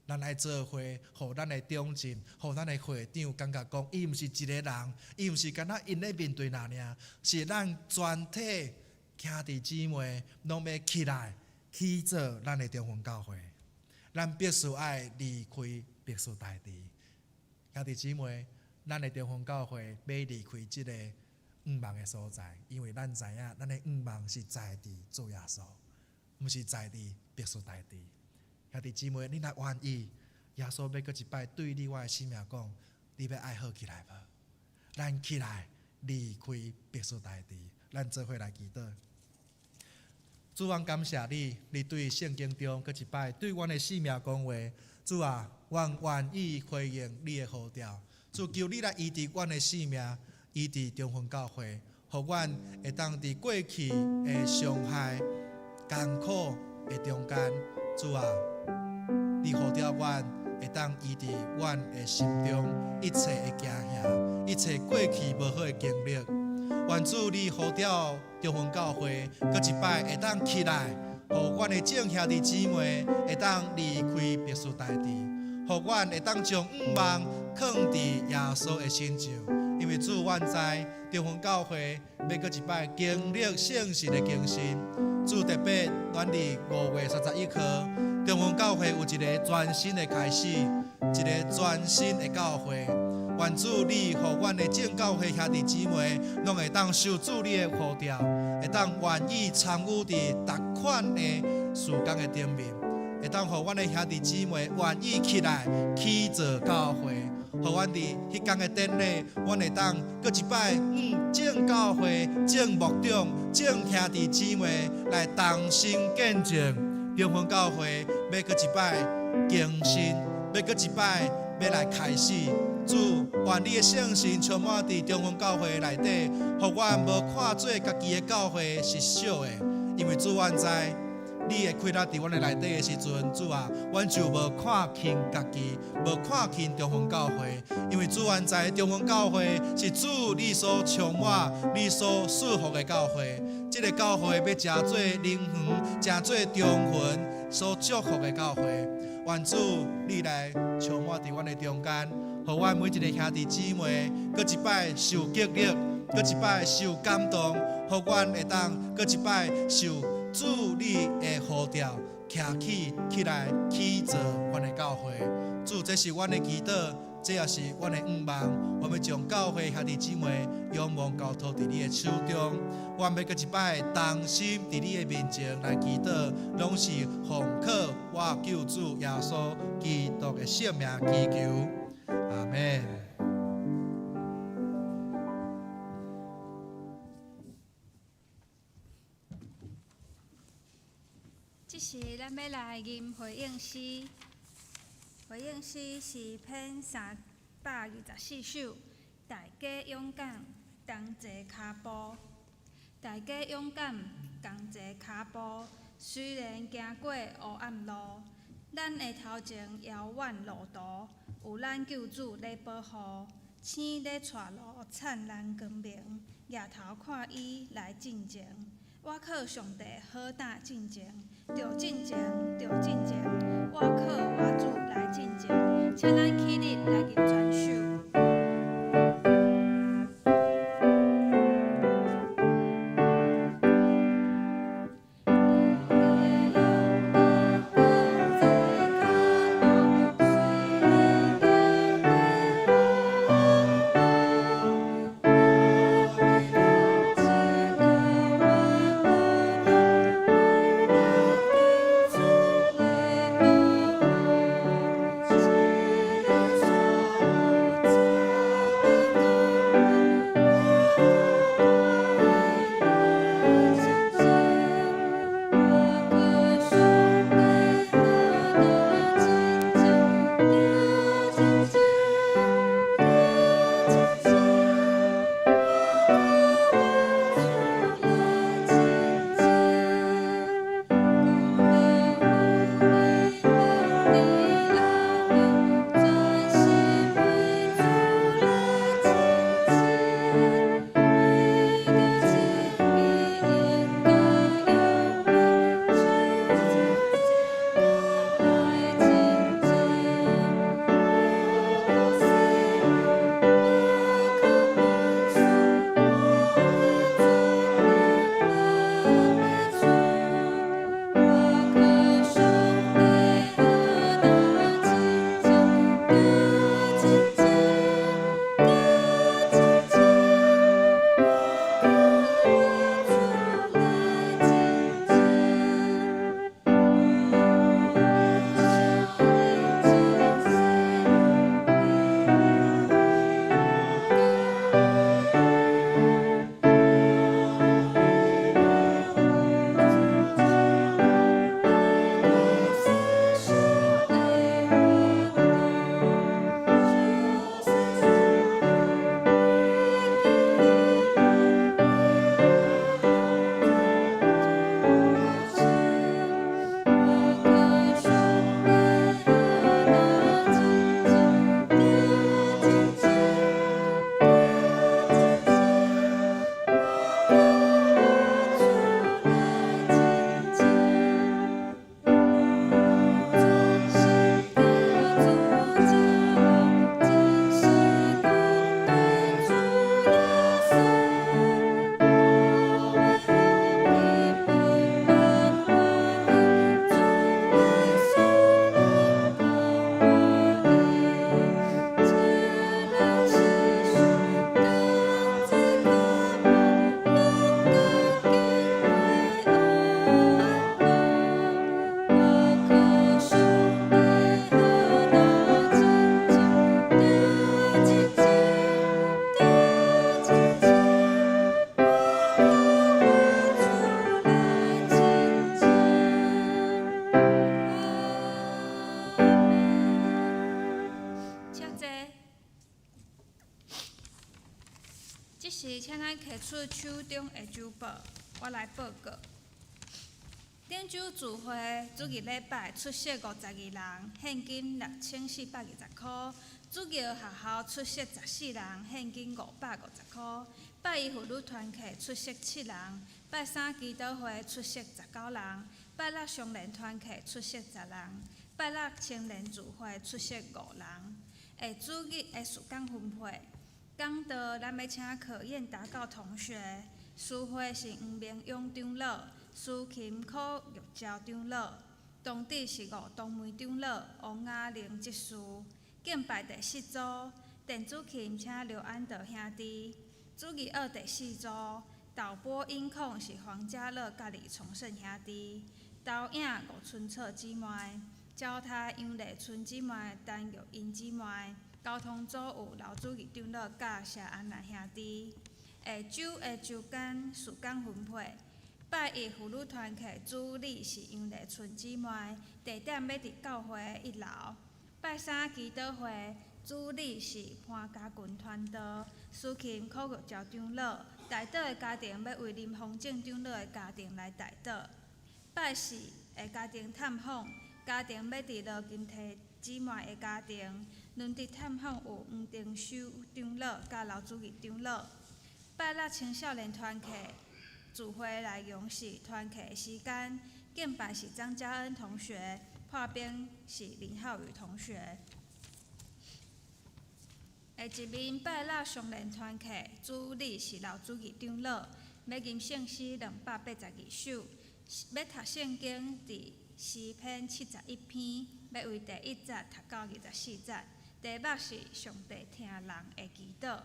咱来做伙，互咱的中心，互咱的会长感觉讲，伊毋是一个人，伊毋是干那因咧面对那尔，是咱全体兄弟姊妹拢要起来起造咱的中分教会，咱必须爱离开别墅大地，兄弟姊妹。咱的中分教会要离开这个望的所在，因为咱知影，咱的望是在地主耶稣，毋是在地别墅大地。兄弟姊妹，你若愿意，耶稣要搁一摆对你我的生命讲，你要爱好起来无？咱起来离开别墅大地，咱做伙来祈祷。主啊，感谢你，你对圣经中搁一摆对阮的生命讲话。主啊，阮愿意回应你的呼召。主求你来医治阮的生命，医治中分教会，互阮会当伫过去的伤害、艰苦的中间，主啊，你呼召阮会当医治阮的心中一切的惊吓，一切过去无好的经历。愿主你呼召中分教会，搁一摆会当起来，互阮的众兄弟姊妹会当离开别墅大地，互阮会当将望放伫耶稣的身上，因为主愿知中分教会要搁一摆经历圣神的更新。主特别愿伫5月31号，中分教会有一个全新的开始，一个全新的教会。愿主你互阮的正教会兄弟姊妹，拢会当受主你的呼召，会当愿意参与伫逐款的事工的顶面，会当互阮的兄弟姊妹愿意起来起造教会。互阮伫迄天的典礼，阮会当搁一摆正教会、正牧长、正兄弟姊妹来同心见证，中分教会要搁一摆更新，要搁一摆要来开始。主，愿你的圣神充满伫中分教会内底，互阮无看做家己的教会是小的，因为主愿知。你会开伫阮的内底的时阵，主啊，阮就无看轻家己，无看轻中分教会，因为主愿知中分教会是主你所充满、你所赐福的教会。这个教会要真做灵园，真做中分所祝福的教会。愿主你来充满伫阮的中间，互阮每一个兄弟姊妹，搁一摆受激励，搁一摆受感动，互阮会当搁一摆受。主你的呼召，徛起来起造阮的教会，主，这是阮的祈祷，这也是阮的愿望。我们将教会兄弟姊妹仰望交托伫你的手中。我们要搁一摆同心伫你的面前来祈祷，拢是奉靠我救主耶稣基督的圣名祈求。阿门。这是咱要来吟回应诗，回应诗是篇324首。大家勇敢，同齐脚步。大家勇敢，同齐脚步。虽然行过黑暗路，咱的头前遥远路途，有咱救主在保护。星在带路，灿烂光明。抬头看伊来进前，我靠上帝好大进前。着进前，着进前，我靠我主来进前，请咱起立来吟全首。是请咱摕出手中的周报，我来报告。顶州聚会主日礼拜出席52人，现金6420块；主日学校出席14人，现金550块；拜一妇女团契出席7人，拜三基督会出席19人，拜六双联团契出席10人，拜六青年聚会出席5人。下主日的事工分配。讲到咱要请柯燕达教同学，司会是黄明勇长老，司琴科玉昭长老，当地是五当门长老王雅玲执事，敬拜第4组电子琴请刘安德兄弟，主义二第4组导播音控是黄家乐甲李崇胜兄弟，导影吴春策姊妹，交台杨丽春姊妹担玉英姊妹，交通组有刘主义长老甲谢安兰兄弟。下周的周间时间分配。拜一妇女团契主理是杨丽春姊妹，地点要伫教会1楼。拜三祈祷会主理是潘家群传道，司琴考玉朝长老，代祷的家庭要为林丰正长老的家庭来代祷。拜四的家庭探访，家庭要伫罗金摕姊妹的家庭，轮值探访有黄定修长老甲刘主义长老。拜六青少年团契。聚会内容是团契的时间，敬拜是张嘉恩同学，破冰是林浩宇同学。下一面拜六双联团契主理是刘主义长老，要吟圣诗282首，要读圣经伫诗篇71篇，要为第1节读到24节。题目是上帝听人的祈祷。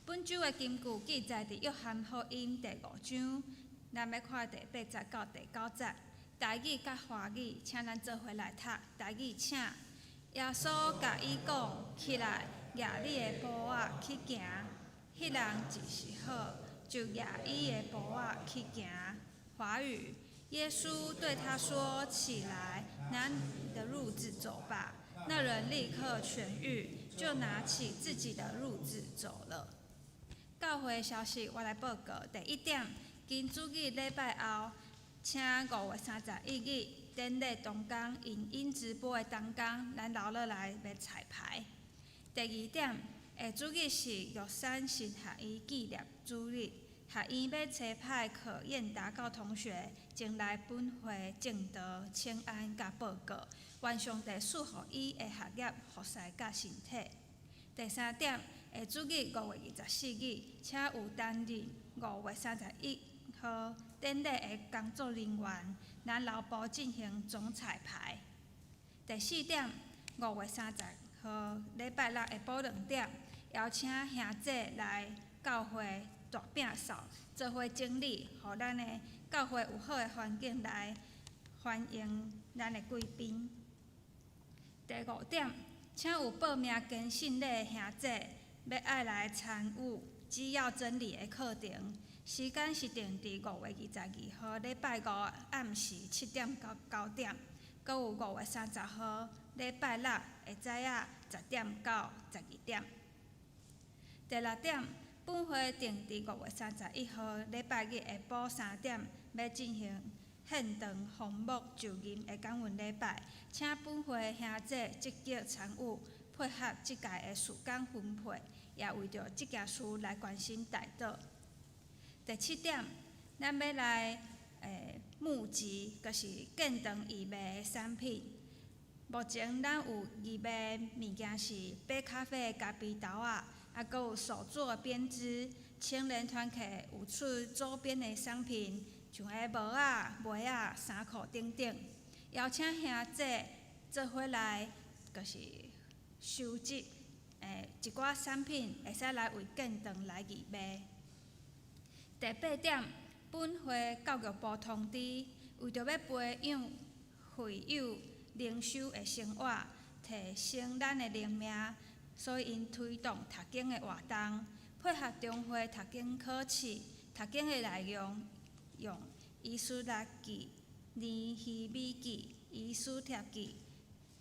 本周的金句记载伫约翰福音第5章，咱要看第8节到第9节。台语甲华语，请咱做伙来读。台语请。耶稣甲伊讲：起来，举你的步仔去行。迄人就是好，就举伊的步仔去行。华语。耶稣对他说：起来，拿你的褥子走吧。那人立刻痊愈，就拿起自己的褥子走了。教会消息我来报告。第1点，今主日礼拜后，请5月31日典礼当天影音直播的当天，咱留落来要彩排。第2点，下主日是玉山新学院纪念主日，学院要差派柯燕达教同学前来本会正道请安甲报告，愿上帝赐予伊的学业、学识甲身体。第3点，下主日5月24日，请有担任5月31号典礼的工作人员，咱留步进行总彩排。第4点，5月30号礼拜六下晡2点，邀请兄姐来教会大摒扫，做伙整理，互咱的教会有好的环境来欢迎咱的贵宾。第5点，请有报名捐信礼的兄姐，要爱来参与只要真理的课程，时间是定伫5月22号礼拜5暗时7点到9点，搁有5月30号礼拜六下早10点到12点。第6点，本会定伫5月31号礼拜日下晡3点，要进行献堂红木就任的感恩礼拜，请本会兄姐积极参与，配合即届的时间分配，也为着即件事来关心代祷。第7点，咱要来募集，就是建堂义卖的产品。目前咱有义卖物件是白咖啡的咖啡豆仔，搁有手作编织，青年团契有出周边的商品。像个帽仔、袜仔、衫裤等等，邀请兄姐做伙来，就是收集一寡产品，会使来为建堂来义卖。第8点，本会教育部通知，为着要培养会友灵修的生活，提升咱的灵命，所以因推动读经的活动，配合中会读经考试，读经的内容。用以斯拉记、尼希米记、以斯帖记，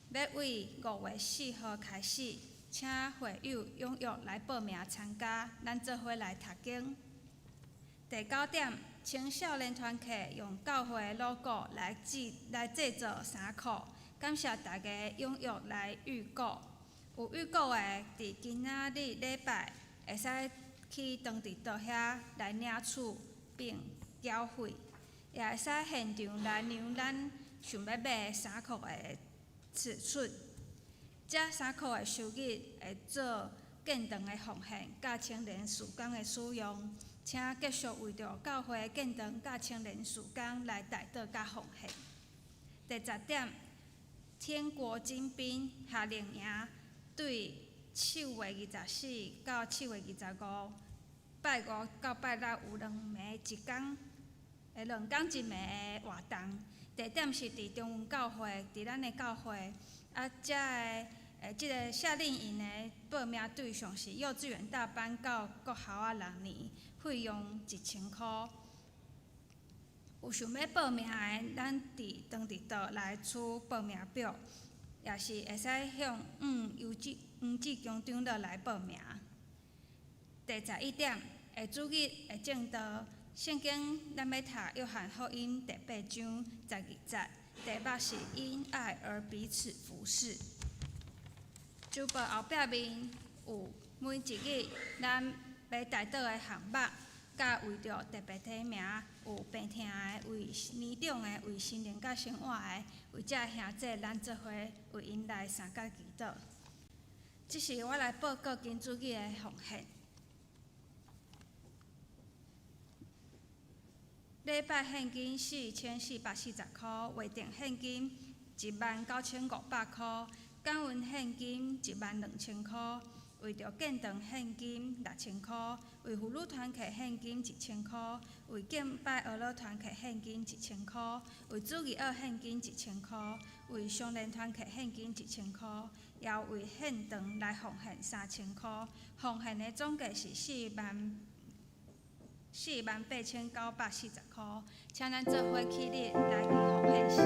要为5月4号开始，请会友踊跃来报名参加，咱做伙来读经。第9点，青少年团契用教会的 logo 来制作衫裤，感谢大家踊跃来预购。有预购的，伫今仔日礼拜会使去当地倒遐来领取并缴费，也会使现场来量咱想要买的衫裤的尺寸。这衫裤的收入会做建堂的奉献，甲青年事工的使用，请继续为着教会建堂甲青年事工来代祷甲奉献。第10点，天国精兵夏令营对7月24到7月25，拜五到拜六有2暝1天，2天1暝的活动。地点是伫中文教会，伫咱的教会。即个夏令营的报名对象是幼稚园大班到国校6年，费用1000块。有想要报名的，咱当地倒来取报名表，也是会使向黄志强长老来报名。第11点，下主日会正道圣经，咱要读约翰福音第8章12节，题目是因爱而彼此服侍。主报后壁面有每一日咱要带倒的项目，甲为着特别提名有病痛的、为年长的、为心灵甲生活的，为遮兄弟咱做伙为因来参加祈祷。这是我来报告今主日的奉献。礼拜现金4440块，约定现金19500块，感恩现金12000块，为着建堂现金6000块，为妇女团契现金1000块，为敬拜儿乐团契现金1000块，为主义学现金1000块，为相连团契现金1000块，也为献堂来奉献3000块，奉献的总计是48940块，请咱做伙起立来为奉献时。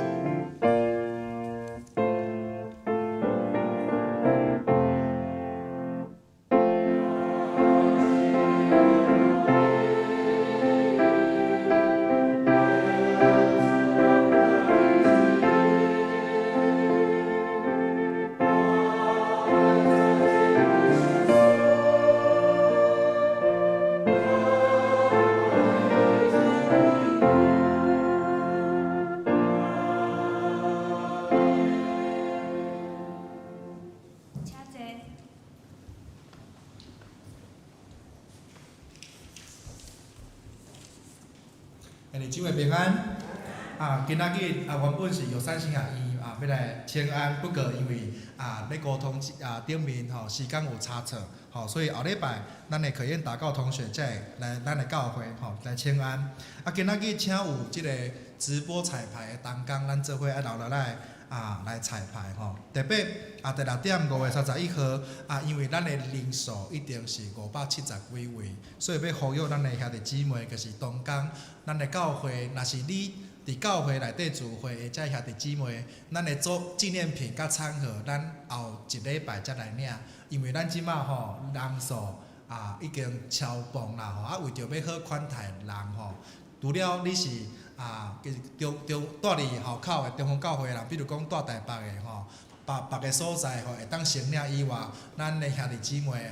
主的平安。今仔日原本是有三星阿姨要来请安，不过因为咧沟通顶面时间有差错，所以后礼拜咱的可宴达告同学才来咱的教会来请安。今仔日请有即个直播彩排的同工，咱做伙留来彩排特别第6点5月31号因为咱的人数一定是570几位，所以要呼吁咱的兄弟姊妹，就是同工，咱的教会，若是你伫教会内底聚会的遮兄弟姊妹，咱会做纪念品甲餐盒，咱后一礼拜才来领，因为咱即马人数已经超磅啦为着要好款待人除了你是就住伫校口的中方教会的人，比如讲住台北的别个所在会当承领以外，咱的兄弟姊妹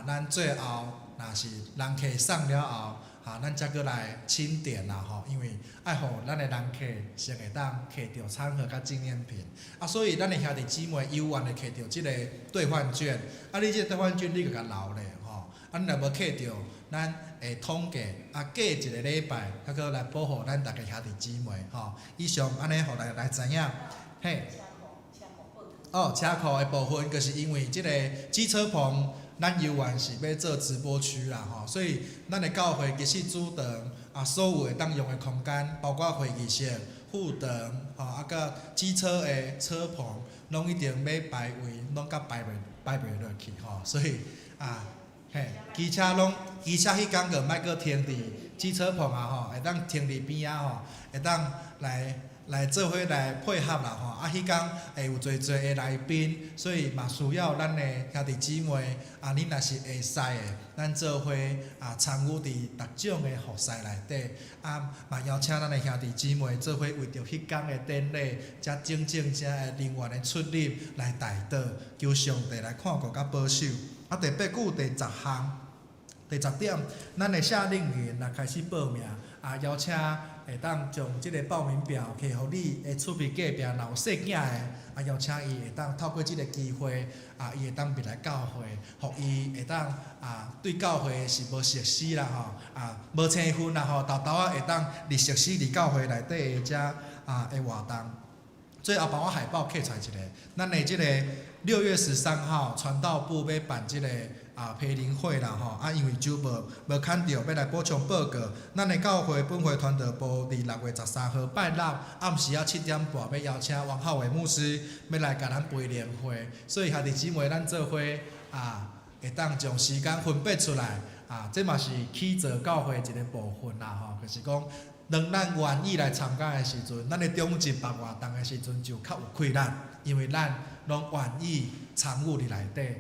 咱最后若是人客送了后咱才搁来清点啦因为爱互咱的人客先会当摕到餐盒甲纪念品所以咱的兄弟姊妹有愿会摕到即个兑换券你即个兑换券你就甲留咧你若无摕到，咱会统计隔一个礼拜，还搁来保护咱大家兄弟姊妹以上安尼互大家来知影。嘿。车库的部分，就是因为即个机车棚，咱游园是要做直播区啦所以咱的教会其实主堂所有会当用的空间，包括会议室、副堂甲机车的车棚，拢一定要排位，拢甲排袂落去所以机车迄天个莫搁停伫机车棚会当停伫边会当来做伙来配合啦迄天会有侪的来宾，所以嘛需要咱的兄弟姊妹你若是会使的，咱做伙参与伫逐种的服侍内底嘛邀请咱的兄弟姊妹做伙为着迄天的典礼，才真正的人员的出入来带导，求上帝来看顾甲保守。特别有第10项，第10点，咱的夏令营若开始报名邀请会当将即个报名表摕互你的厝边隔壁若有细囝的邀请伊会当透过即个机会伊会当别来教会，互伊会当对教会是无熟悉啦无青分啦豆会当熟悉伫教会内底的遮的活动。所以后摆我海报刻出来一个，咱的即个6月13号传道部要办即个培灵会啦吼，因为酒无牵到，要来补充报告。咱的教会本会传道部伫6月13号拜六暗时7点半要邀请王浩伟牧师要来甲咱培灵会，所以兄弟姊妹，咱做伙会当将时间分别出来这嘛是起造教会一个部分啦吼，就是讲。当咱愿意来参加的时阵，咱的中级办活动的时阵就较有困难，因为咱拢愿意参与伫内底。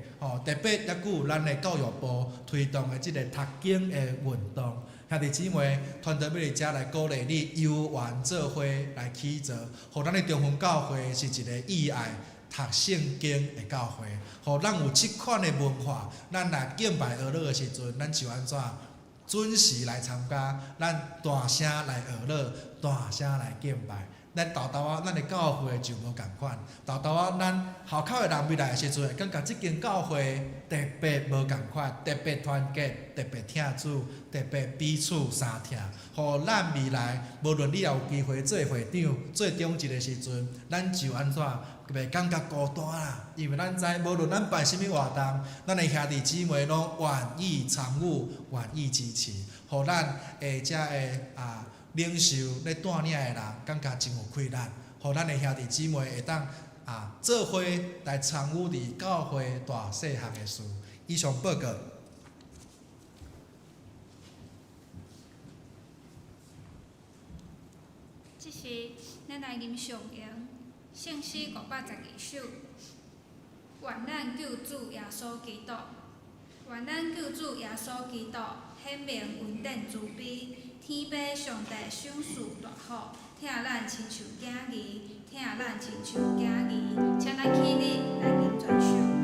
特别还有咱的教育部推动的即个读经的运动，兄弟姊妹，团队要伫遮来鼓励你，由愿做伙来起造，互咱的中分教会是一个意爱读圣经的教会，互咱有即款的文化，咱来敬拜俄乐的时阵，咱就安怎？准时来参加，咱大声来学乐，大声来敬拜。咱豆豆咱的教会就无共款。豆豆咱校口的人未来的时阵，会感觉即间教会特别无共款，特别团结，特别听主，特别彼此相听。互咱未来无论你也有机会做会长、做中职的时阵，咱就安怎？袂感觉孤单啦，因为咱知无论咱办啥物活动，咱的兄弟姊妹拢愿意参与，愿意支持，互咱下遮的领袖咧带领的人感觉真有困难，互咱的兄弟姊妹会当做伙来参与伫教会大细项的事。以上报告。这是咱来吟上言。圣诗512首，愿咱救主耶稣基督，愿咱救主耶稣基督显明恩典慈悲，天父上帝赏赐大好，听咱亲像囝儿，听咱亲像囝儿，请咱起立来吟全首。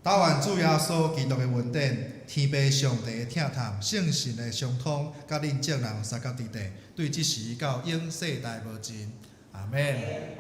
祷愿主耶稣基督的恩典，天父上帝的疼痛，圣神的相通，甲恁众人三角地地，对即时到永世代无尽。阿免。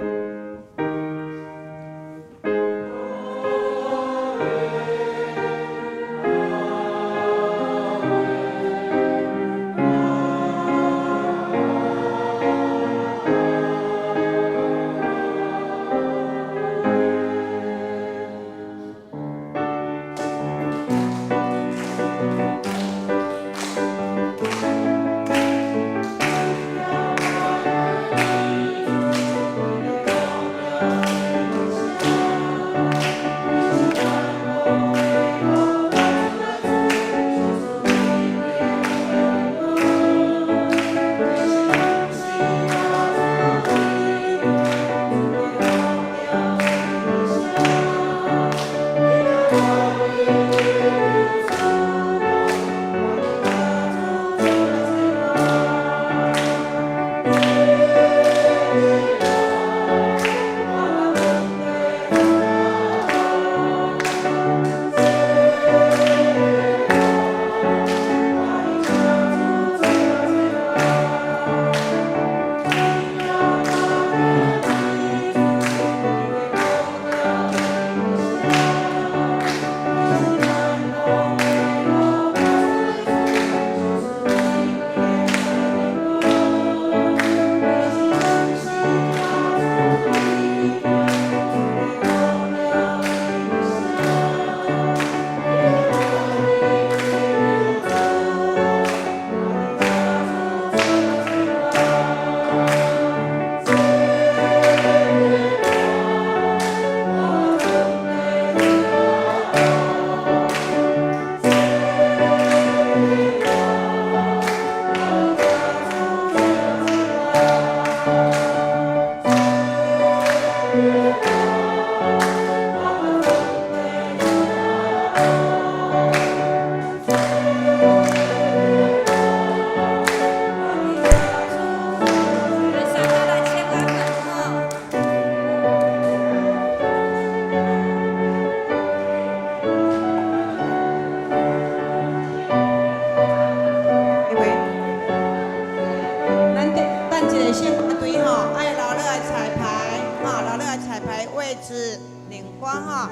先排队吼，爱留落来彩排，吼，留落来彩排位置，领光吼。